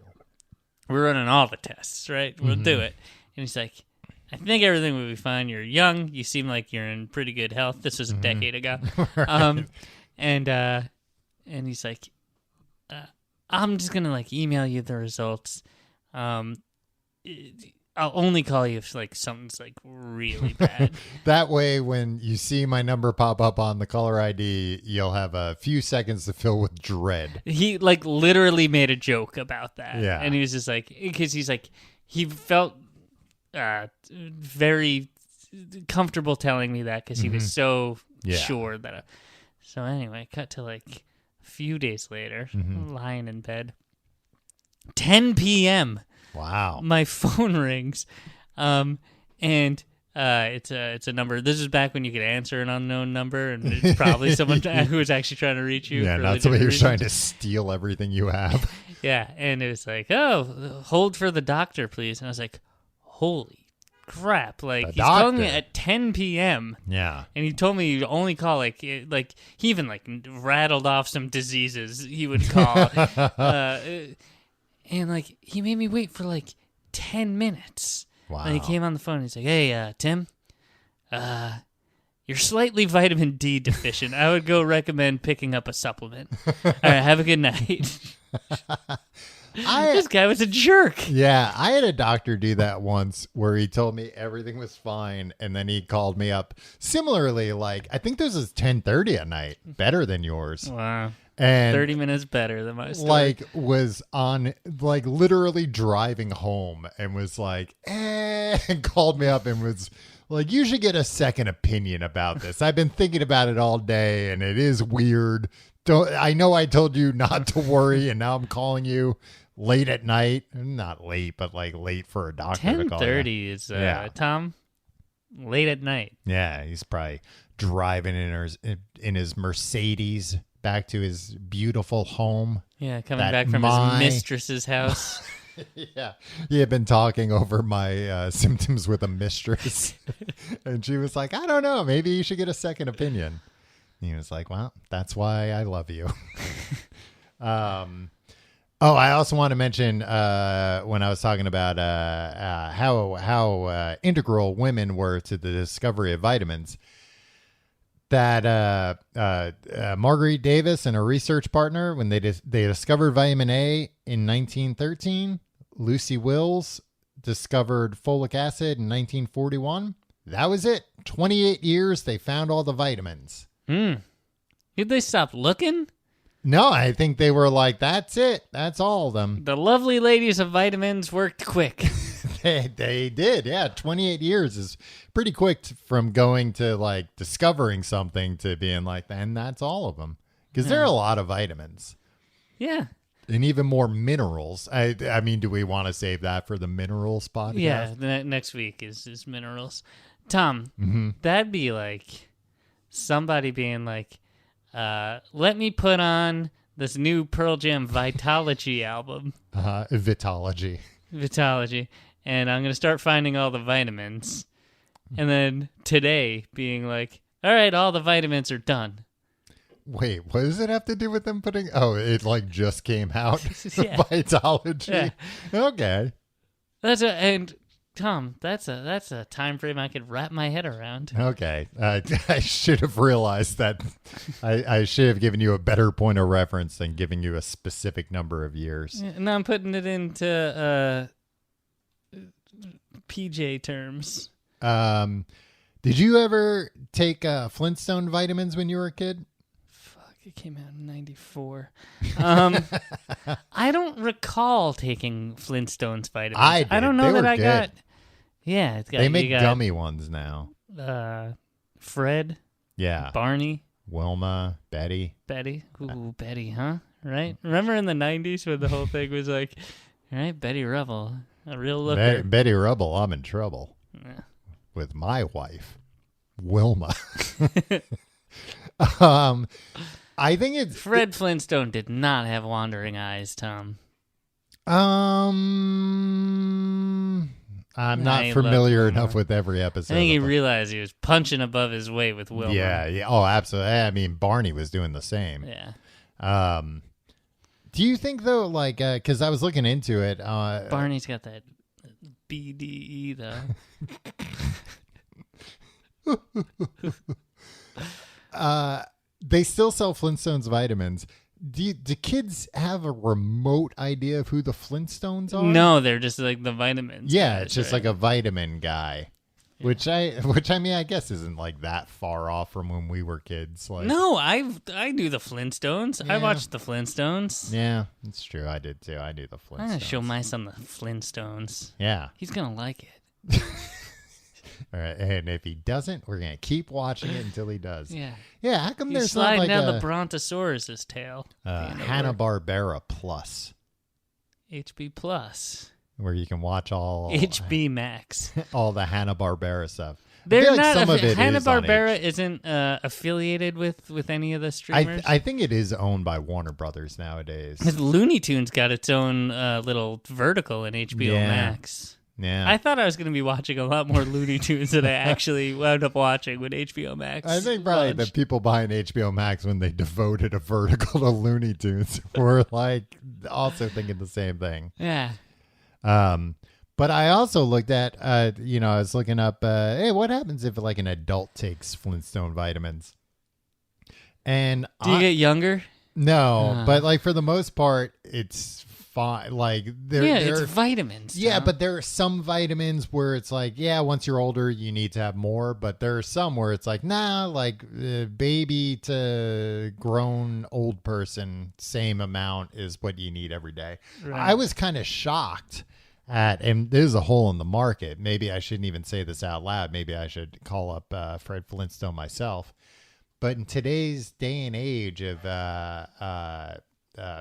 "We're running all the tests, right? We'll do it." And he's like, "I think everything will be fine. You're young. You seem like you're in pretty good health." This was a decade ago. And he's like, "I'm just gonna like email you the results. I'll only call you if like something's like really bad." That way, when you see my number pop up on the caller ID, you'll have a few seconds to fill with dread. He like literally made a joke about that. Yeah. And he was just like, because he's like, he felt very comfortable telling me that because he was so Yeah. sure that. So anyway, cut to like a few days later, lying in bed. 10 p.m. Wow. My phone rings, and it's a number. This is back when you could answer an unknown number, and it's probably someone who was actually trying to reach you. Yeah, for not somebody who's legitimate trying to steal everything you have. Yeah, and it was like, "Oh, hold for the doctor, please." And I was like, "Holy crap!" Like The he's calling me doctor? at 10 p.m. Yeah. and he told me you only call like he even like rattled off some diseases he would call, and like he made me wait for like 10 minutes. Wow. And he came on the phone. And he's like, "Hey, Tim, you're slightly vitamin D deficient. I would go recommend picking up a supplement. All right, have a good night." This guy was a jerk. Yeah, I had a doctor do that once where he told me everything was fine, and then he called me up. Similarly, like I think this is 10:30 at night, better than yours, Wow. and 30 minutes better than my story. like was on like literally driving home and was like, and called me up and was like, "You should get a second opinion about this. I've been thinking about it all day, and it is weird. I know I told you not to worry, and now I'm calling you late at night. Not late, but like late for a doctor to call you." 10:30 is, Yeah. Tom, late at night. Yeah, he's probably driving in his Mercedes back to his beautiful home. Yeah, coming That back from my- his mistress's house. Yeah, he had been talking over my symptoms with a mistress, and she was like, "I don't know, maybe you should get a second opinion." And he was like, "Well, that's why I love you." Oh, I also want to mention when I was talking about how integral women were to the discovery of vitamins, that Marguerite Davis and a research partner, when they discovered vitamin A in 1913, Lucy Wills discovered folic acid in 1941. That was it. 28 years, they found all the vitamins. Did they stop looking? No, I think they were like, that's it. That's all of them. The lovely ladies of vitamins worked quick. They did. Yeah. 28 years is pretty quick from going to like discovering something to being like, and that's all of them. Because there are a lot of vitamins Yeah. and even more minerals. I mean, do we want to save that for the minerals podcast? Yeah, next week is minerals. Tom, that'd be like somebody being like, let me put on this new Pearl Jam Vitology album. Vitology. Vitology. And I'm going to start finding all the vitamins. And then today being like, all right, all the vitamins are done. Wait, what does it have to do with them putting? Oh, it like just came out. Yeah. Vitology. Yeah. Okay. And Tom, that's a time frame I could wrap my head around. Okay. I should have realized that. I should have given you a better point of reference than giving you a specific number of years. And I'm putting it into PJ terms. Did you ever take Flintstone vitamins when you were a kid? Fuck, it came out in 94. I don't recall taking Flintstones vitamins. I did. I don't know They that were I good. got. Yeah, it's got, They make you got, gummy ones now. Fred, Yeah. Barney, Wilma, Betty. Betty. Ooh, Betty, huh? right? Remember in the 90s when the whole thing was like, all right, Betty Rubble, a real looker. Betty Rubble, I'm in trouble Yeah. with my wife, Wilma. I think it's Fred Flintstone did not have wandering eyes, Tom. I'm Nah, not he familiar loved Wilma. enough with every episode. I think he of it. realized he was punching above his weight with Wilma. Yeah. Oh, absolutely. I mean, Barney was doing the same. Yeah. Do you think though, like, because I was looking into it, Barney's got that BDE though. they still sell Flintstones vitamins. Do kids have a remote idea of who the Flintstones are? No, they're just like the vitamins. Yeah, guys, it's just right? like a vitamin guy, which I mean, I guess isn't like that far off from when we were kids. Like, No, I knew the Flintstones. I Yeah. watched the Flintstones. yeah, it's true. I did too. I knew the Flintstones. I'm gonna show my son the Flintstones. Yeah. He's gonna like it. All right, and if he doesn't, we're gonna keep watching it until he does. Yeah. Yeah, how come He's there's not sliding like down a the Brontosaurus's tail. Hanna-Barbera Plus HB Plus. where you can watch all HB Max. all the Hanna-Barbera stuff? I They're feel like not. some of it is on Hanna-Barbera H- isn't affiliated with any of the streamers. I think it is owned by Warner Brothers nowadays. Looney Tunes got its own little vertical in HBO Yeah. Max. Yeah, I thought I was going to be watching a lot more Looney Tunes than I actually wound up watching with HBO Max. I think probably the people behind HBO Max, when they devoted a vertical to Looney Tunes, were like also thinking the same thing. Yeah. But I also looked at, I was looking up, hey, what happens if like an adult takes Flintstone vitamins? And Do you get younger? no, but like for the most part, it's fine. Like It's vitamins. yeah, Tom. but there are some vitamins where it's like, yeah, once you're older, you need to have more. But there are some where it's like, nah, like baby to grown old person, same amount is what you need every day. Right. I was kind of shocked at, and there's a hole in the market. Maybe I shouldn't even say this out loud. Maybe I should call up Fred Flintstone myself. But in today's day and age of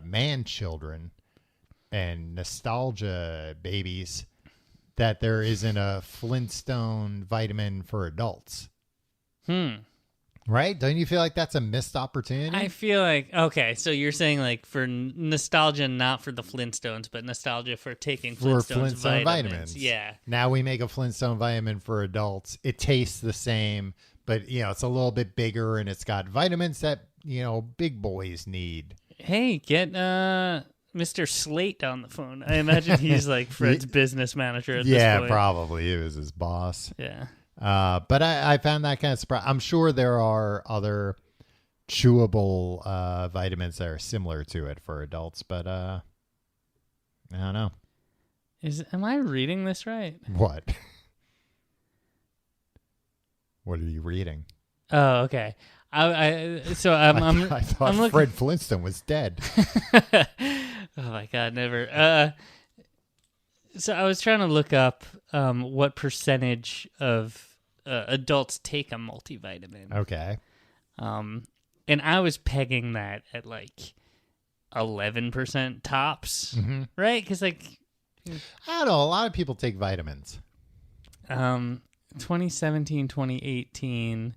man children and nostalgia babies, that there isn't a Flintstone vitamin for adults. Right? Don't you feel like that's a missed opportunity? I feel like, okay, so you're saying like for nostalgia, not for the Flintstones, but nostalgia for taking for Flintstones Flintstone vitamins. Yeah. Now we make a Flintstone vitamin for adults. It tastes the same, but it's a little bit bigger and it's got vitamins that, big boys need. Hey, get Mr. Slate on the phone. I imagine he's like Fred's business manager at this point. Probably. It was his boss. Yeah. But I found that kind of surprising. I'm sure there are other chewable vitamins that are similar to it for adults, but I don't know. Am I reading this right? What? What are you reading? Oh, okay. I thought I'm looking. Fred Flintstone was dead. Oh my God, never. So I was trying to look up what percentage of adults take a multivitamin. Okay. And I was pegging that at like 11% tops, right? Because like, I don't know. A lot of people take vitamins. 2017, 2018.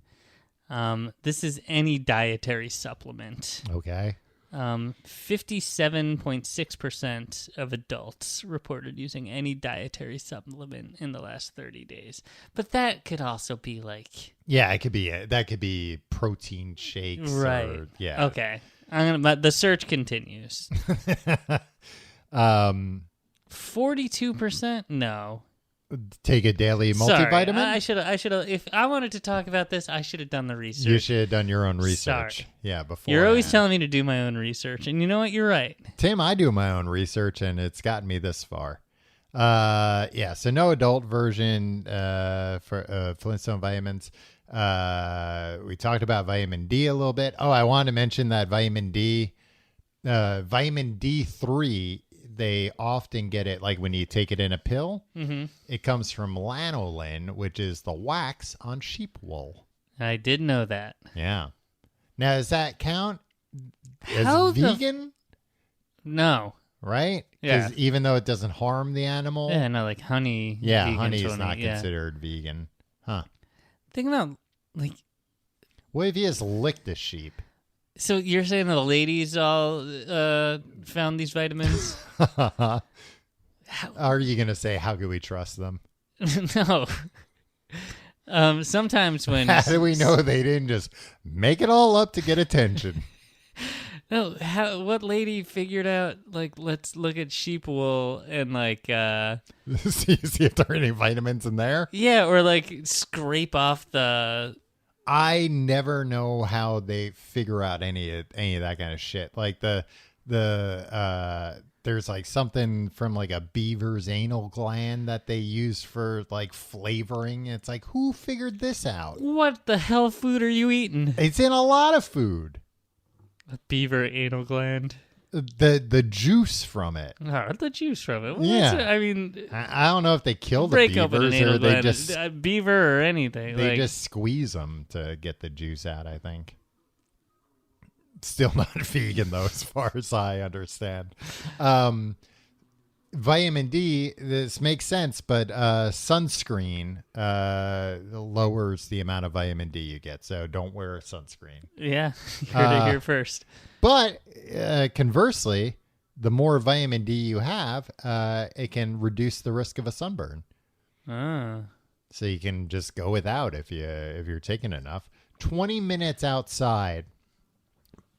This is any dietary supplement. Okay. 57.6% of adults reported using any dietary supplement in the last 30 days. But that could also be like... Yeah, it could be. That could be protein shakes. Right. Or, yeah. Okay. The search continues. 42%? No. Take a daily multivitamin? Sorry, I should have. If I wanted to talk about this, I should have done the research. You should have done your own research. Sorry. Yeah, before. You're always telling me to do my own research, and you know what? You're right. Tim, I do my own research, and it's gotten me this far. So no adult version for Flintstone vitamins. We talked about vitamin D a little bit. Oh, I wanted to mention that vitamin D3, they often get it like when you take it in a pill. Mm-hmm. It comes from lanolin, which is the wax on sheep wool. I did know that. Yeah. Now, does that count as How vegan? No. right? Yeah. Because even though it doesn't harm the animal, Yeah, no, like honey. yeah, vegan honey is totally, not yeah. considered vegan. Huh. Think about, like, What if you just licked a sheep? so you're saying the ladies all found these vitamins? Are you going to say, how can we trust them? No. Sometimes when How do we know they didn't just make it all up to get attention? no, what lady figured out like let's look at sheep wool and like see if there are any vitamins in there? yeah, or like scrape off the I never know how they figure out any of that kind of shit. Like there's like something from like a beaver's anal gland that they use for like flavoring. It's like, who figured this out? what the hell food are you eating? It's in a lot of food. A beaver anal gland. The juice from it. Oh, the juice from it. Well, Yeah. I mean, I don't know if they kill the break open an beavers anal or they gland, just a beaver or anything. they like, just squeeze them to get the juice out, I think. Still not vegan though, as far as I understand. Vitamin D, this makes sense, but sunscreen lowers the amount of vitamin D you get, so don't wear sunscreen. yeah, you heard it here first. But conversely, the more vitamin D you have, it can reduce the risk of a sunburn. Oh. So you can just go without if you're taking enough. 20 minutes outside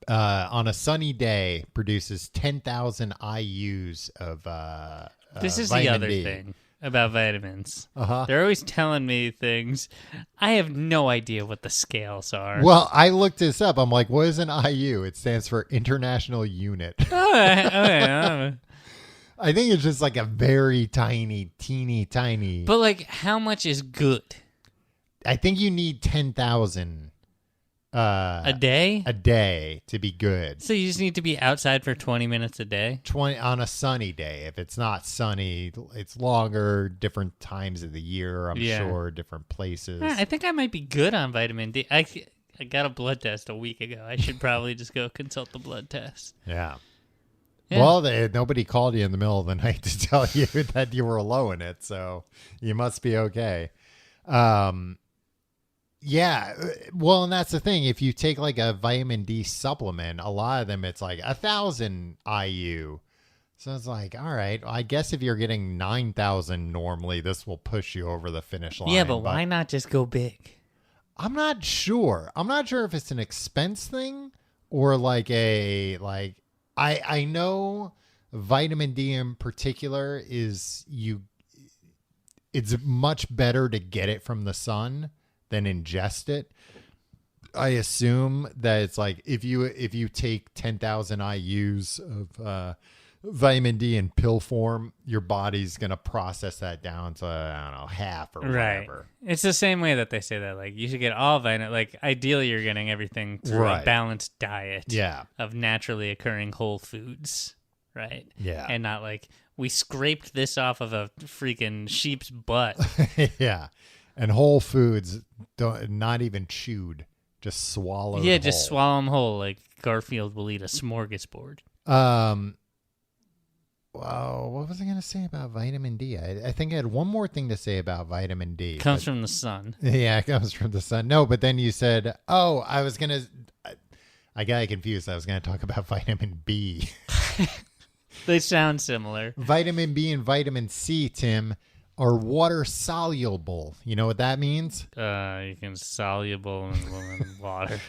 on a sunny day produces 10,000 IUs of This is the vitamin other D. thing about vitamins. Uh-huh. They're always telling me things. I have no idea what the scales are. Well, I looked this up. I'm like, what is an IU? It stands for International Unit. Okay. I think it's just like a very tiny, teeny tiny. But like, how much is good? I think you need 10,000 A day? a day to be good. So you just need to be outside for 20 minutes a day? 20 on a sunny day. If it's not sunny, it's longer, different times of the year, I'm Yeah. sure, different places. I think I might be good on vitamin D. I got a blood test a week ago. I should probably just go consult the blood test. Yeah. Yeah. Well, nobody called you in the middle of the night to tell you that you were low in it, so you must be okay. Yeah, well, and that's the thing. If you take like a vitamin D supplement, a lot of them it's like 1,000 IU. So it's like, all right, I guess if you're getting 9,000 normally, this will push you over the finish line. Yeah, but why not just go big? I'm not sure. I'm not sure if it's an expense thing or like I know vitamin D in particular it's much better to get it from the sun than ingest it. I assume that it's like if you take 10,000 IUs of vitamin D in pill form, your body's going to process that down to, I don't know, half or whatever. It's the same way that they say that, like, you should get all vitamin. Like, ideally, you're getting everything through a Right. balanced diet Yeah. of naturally occurring whole foods, right? Yeah. And not like, we scraped this off of a freaking sheep's butt. Yeah. And whole foods, not even chewed, just swallowed Yeah, just whole. swallow them whole. Like, Garfield will eat a smorgasbord. Wow, what was I going to say about vitamin D? I think I had one more thing to say about vitamin D. Comes but- from the sun. Yeah, it comes from the sun. No, but then you said, oh, I was going to... I got confused. I was going to talk about vitamin B. They sound similar. Vitamin B and vitamin C, Tim, are water soluble. You know what that means? You can soluble in water.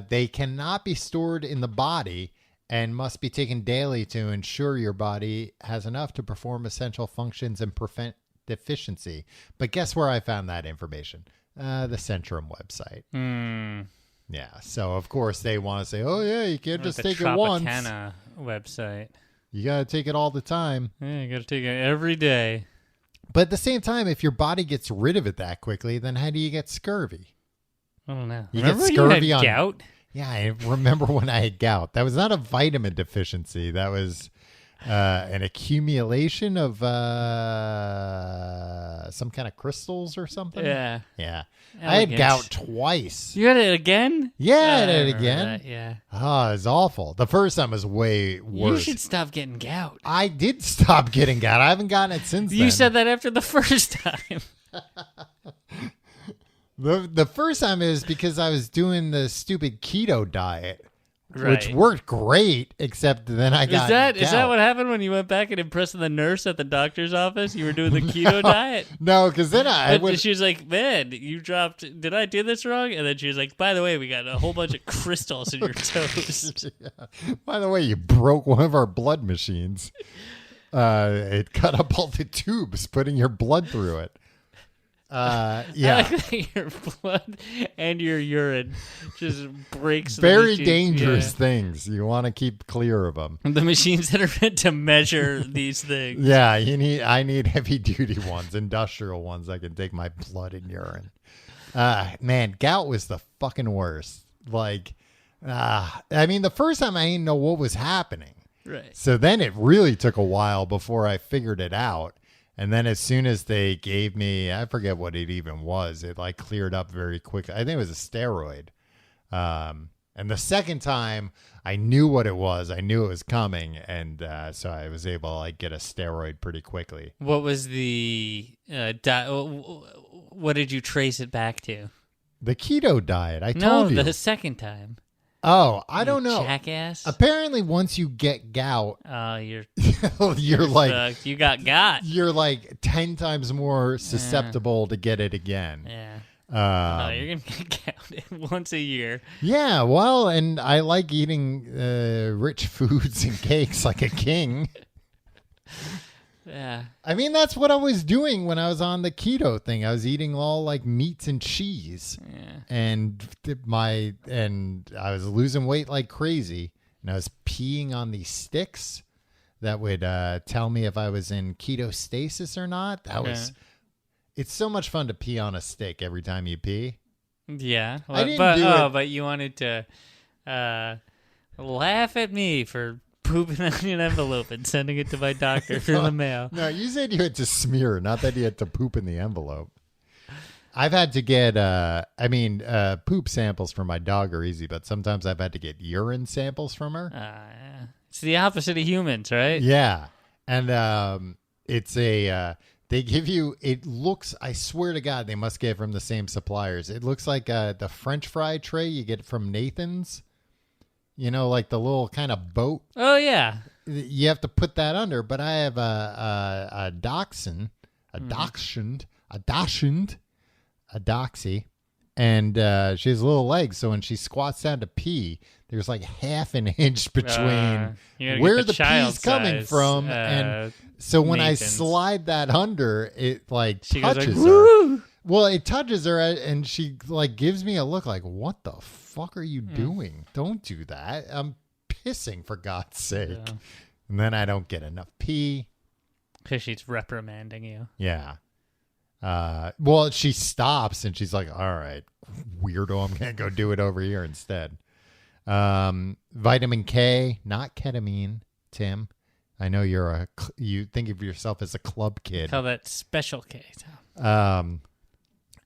They cannot be stored in the body and must be taken daily to ensure your body has enough to perform essential functions and prevent deficiency. But guess where I found that information? The Centrum website. Yeah. So, of course, they want to say, oh, yeah, you can't just the take it once. Tropicana website. You got to take it all the time. Yeah, you got to take it every day. But at the same time, if your body gets rid of it that quickly, then how do you get scurvy? I don't know. You Remember get scurvy you had on gout? Yeah, I remember when I had gout. That was not a vitamin deficiency. That was an accumulation of some kind of crystals or something. Yeah. Yeah. I Elegant. had gout twice. You had it again? Yeah, I had I it remember again. that, yeah. Oh, it's awful. The first time was way You worse. should stop getting gout. I did stop getting gout. I haven't gotten it since then. You said that after the first time. The first time is because I was doing the stupid keto diet, which Right. worked great, except then I got Is that gout. what happened when you went back and impressed the nurse at the doctor's office? You were doing the keto diet? No, because then I But would. she was like, man, you dropped, did I do this wrong? And then she was like, by the way, we got a whole bunch of crystals in your toes. By the way, you broke one of our blood machines. It cut up all the tubes, putting your blood through it. I Yeah. like that your blood and your urine just breaks. the Very machines. dangerous things. You want to keep clear of them. Yeah. The machines that are meant to measure these things. Yeah, I need heavy duty ones, industrial ones that can take my blood and urine. Man, gout was the fucking worst. Like, I mean, the first time I didn't know what was happening. Right. So then it really took a while before I figured it out. And then as soon as they gave me, I forget what it even was, it like cleared up very quickly. I think it was a steroid. And the second time I knew what it was. I knew it was coming. And so I was able to like get a steroid pretty quickly. What was the, what did you trace it back to? The keto diet, I No, told you. the second time. Oh, I don't You know. Jackass. Apparently once you get gout, Oh, you're you're like fucked. You got. you're like 10 times more susceptible to get it again. Yeah. Um, Oh, you're gonna get counted once a year. Yeah, well, and I like eating rich foods and cakes like a king. Yeah. I mean, that's what I was doing when I was on the keto thing. I was eating all like meats and cheese, Yeah. and I was losing weight like crazy. And I was peeing on these sticks that would tell me if I was in ketostasis or not. That was. It's so much fun to pee on a stick every time you pee. Yeah. I didn't but do it. but you wanted to laugh at me for pooping on an envelope and sending it to my doctor through the mail. No, you said you had to smear, not that you had to poop in the envelope. I've had to get, poop samples from my dog are easy, but sometimes I've had to get urine samples from her. Yeah. It's the opposite of humans, right? Yeah. And it's they give you, it looks, I swear to God, they must get it from the same suppliers. It looks like the French fry tray you get from Nathan's. You know, like the little kind of boat. Oh yeah. You have to put that under, but I have a dachshund, a doxy, and she has little legs. So when she squats down to pee, there's like half an inch between You gotta where get the child pee's coming size, from, and so when I Nathan's. slide that under, it like She goes touches like, her. woo! Well, it touches her, and she like gives me a look like, "What the fuck are you doing? Don't do that! I'm pissing for God's sake!" Yeah. And then I don't get enough pee. Because she's reprimanding you. Yeah. Well, she stops and she's like, "All right, weirdo, I'm gonna go do it over here instead." Vitamin K, not ketamine, Tim. I know you think of yourself as a club kid. Call that special K.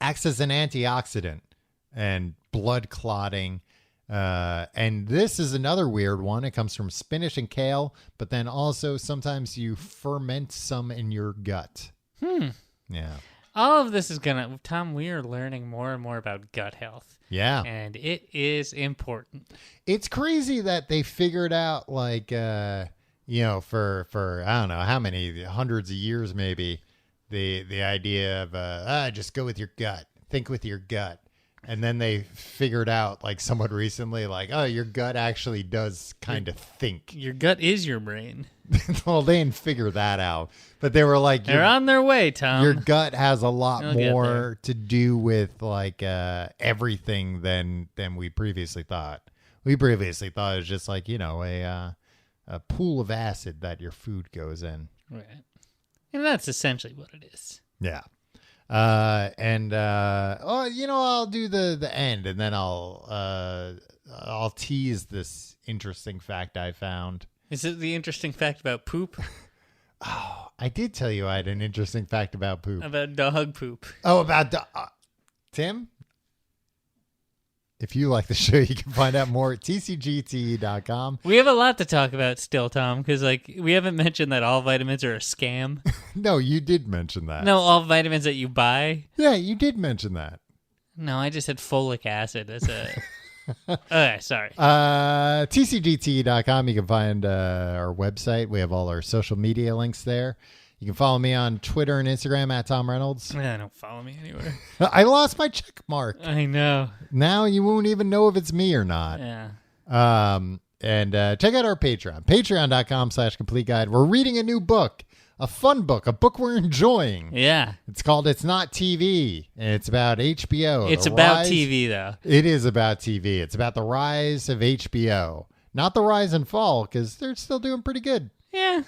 Acts as an antioxidant and blood clotting. And this is another weird one. It comes from spinach and kale, but then also sometimes you ferment some in your gut. Yeah. All of this is Tom, we are learning more and more about gut health. Yeah. And it is important. It's crazy that they figured out like, for I don't know how many hundreds of years, maybe the idea of, just go with your gut, think with your gut. And then they figured out like somewhat recently, like, oh, your gut actually does kind of think. Your gut is your brain. Well, they didn't figure that out, but they were like, They're on their way, Tom. your gut has a lot They'll get there. more to do with like everything than we previously thought. We previously thought it was just like, a pool of acid that your food goes in. Right. And that's essentially what it is. Yeah. I'll do the end, and then I'll tease this interesting fact I found. Is it the interesting fact about poop? I did tell you I had an interesting fact about poop. About dog poop. Oh, about Tim? If you like the show, you can find out more at tcgt.com. We have a lot to talk about still, Tom, because we haven't mentioned that all vitamins are a scam. No, you did mention that. No, all vitamins that you buy. Yeah, you did mention that. No, I just said folic acid as a... Okay, sorry. tcgt.com. You can find our website. We have all our social media links there. You can follow me on Twitter and Instagram at Tom Reynolds. Don't follow me anywhere. I lost my check mark. I know. Now you won't even know if it's me or not. Yeah. And check out our Patreon. Patreon.com/complete guide. We're reading a new book. A fun book. A book we're enjoying. Yeah. It's called It's Not TV. And it's about HBO. It's about TV, though. It is about TV. It's about the rise of HBO. Not the rise and fall, because they're still doing pretty good. Yeah.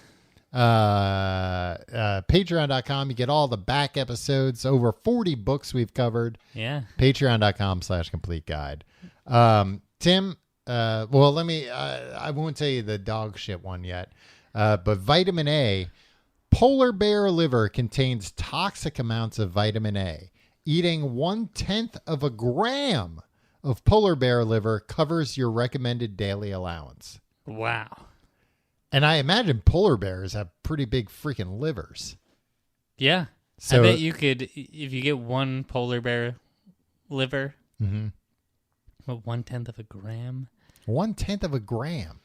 Patreon.com. You get all the back episodes. Over 40 books we've covered. Yeah. Patreon.com/complete guide. Tim, well, let me, I won't tell you the dog shit one yet. But vitamin A, polar bear liver contains toxic amounts of vitamin A. Eating 1/10 of a gram of polar bear liver covers your recommended daily allowance. Wow. And I imagine polar bears have pretty big freaking livers. Yeah. So, I bet you could, if you get one polar bear liver, what, 1/10 of a gram? 1/10 of a gram.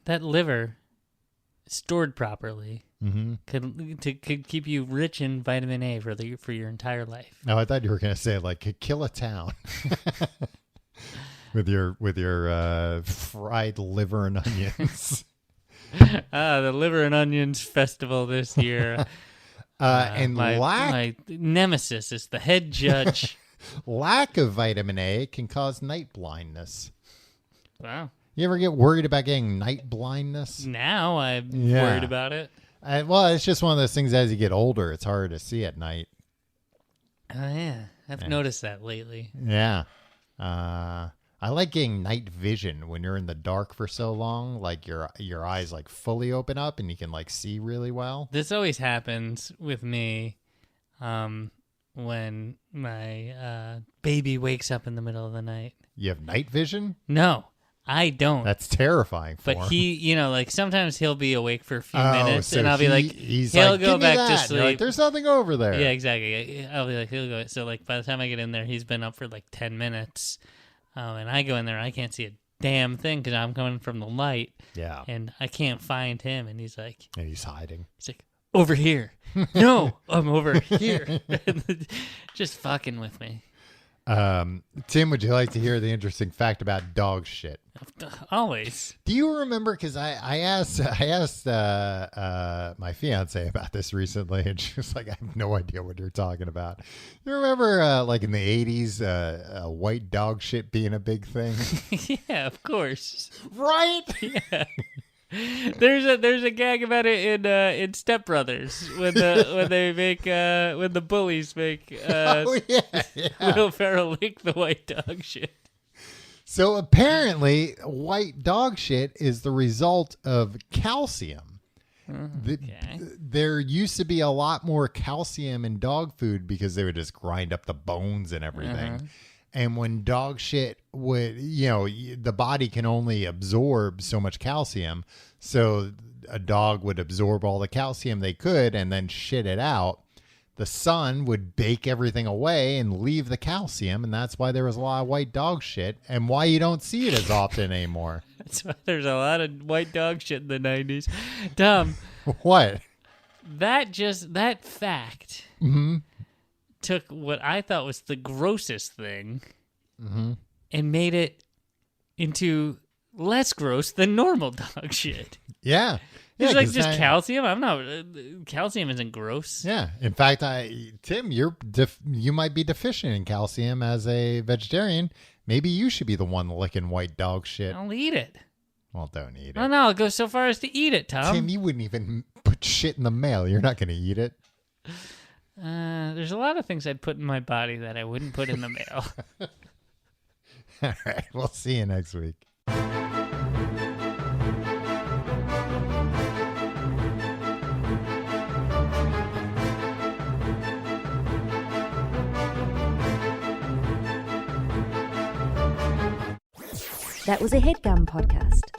That liver, stored properly, could keep you rich in vitamin A for your entire life. Oh, I thought you were going to say like could kill a town with your fried liver and onions. The Liver and Onions Festival this year. And my nemesis is the head judge. Lack of vitamin A can cause night blindness. Wow. You ever get worried about getting night blindness? Now I'm worried about it. Well, it's just one of those things as you get older, it's harder to see at night. Oh, yeah. I've noticed that lately. Yeah. I like getting night vision when you're in the dark for so long, like your eyes like fully open up and you can like see really well. This always happens with me when my baby wakes up in the middle of the night. You have night vision? No, I don't. That's terrifying for but him. he, like sometimes he'll be awake for a few minutes so and I'll be like, he'll like, go "Give me back that." to And you're sleep. like, there's nothing over there. Yeah, exactly. I'll be like, he'll go. So like by the time I get in there, he's been up for like 10 minutes. And I go in there, I can't see a damn thing because I'm coming from the light. Yeah. And I can't find him. And he's like, And he's hiding. He's like, over here. No, I'm over here. Just fucking with me. Tim, would you like to hear the interesting fact about dog shit? Always. Do you remember? Because I asked my fiance about this recently, and she was like, "I have no idea what you're talking about." You remember, like in the '80s, white dog shit being a big thing? Yeah, of course. Right? Yeah. There's a gag about it in Step Brothers when the bullies make Will Ferrell lick the white dog shit. So apparently, white dog shit is the result of calcium. There used to be a lot more calcium in dog food because they would just grind up the bones and everything. And when dog shit would, the body can only absorb so much calcium. So a dog would absorb all the calcium they could and then shit it out. The sun would bake everything away and leave the calcium. And that's why there was a lot of white dog shit and why you don't see it as often anymore. That's why there's a lot of white dog shit in the 90s. Tom. What? That fact took what I thought was the grossest thing and made it into less gross than normal dog shit. Yeah. It's like just calcium. Calcium isn't gross. Yeah. In fact, Tim, you might be deficient in calcium as a vegetarian. Maybe you should be the one licking white dog shit. I'll eat it. Well, don't eat it. Oh, no, I'll go so far as to eat it, Tom. Tim, you wouldn't even put shit in the mail. You're not going to eat it. There's a lot of things I'd put in my body that I wouldn't put in the mail. All right. We'll see you next week. That was a headgum podcast.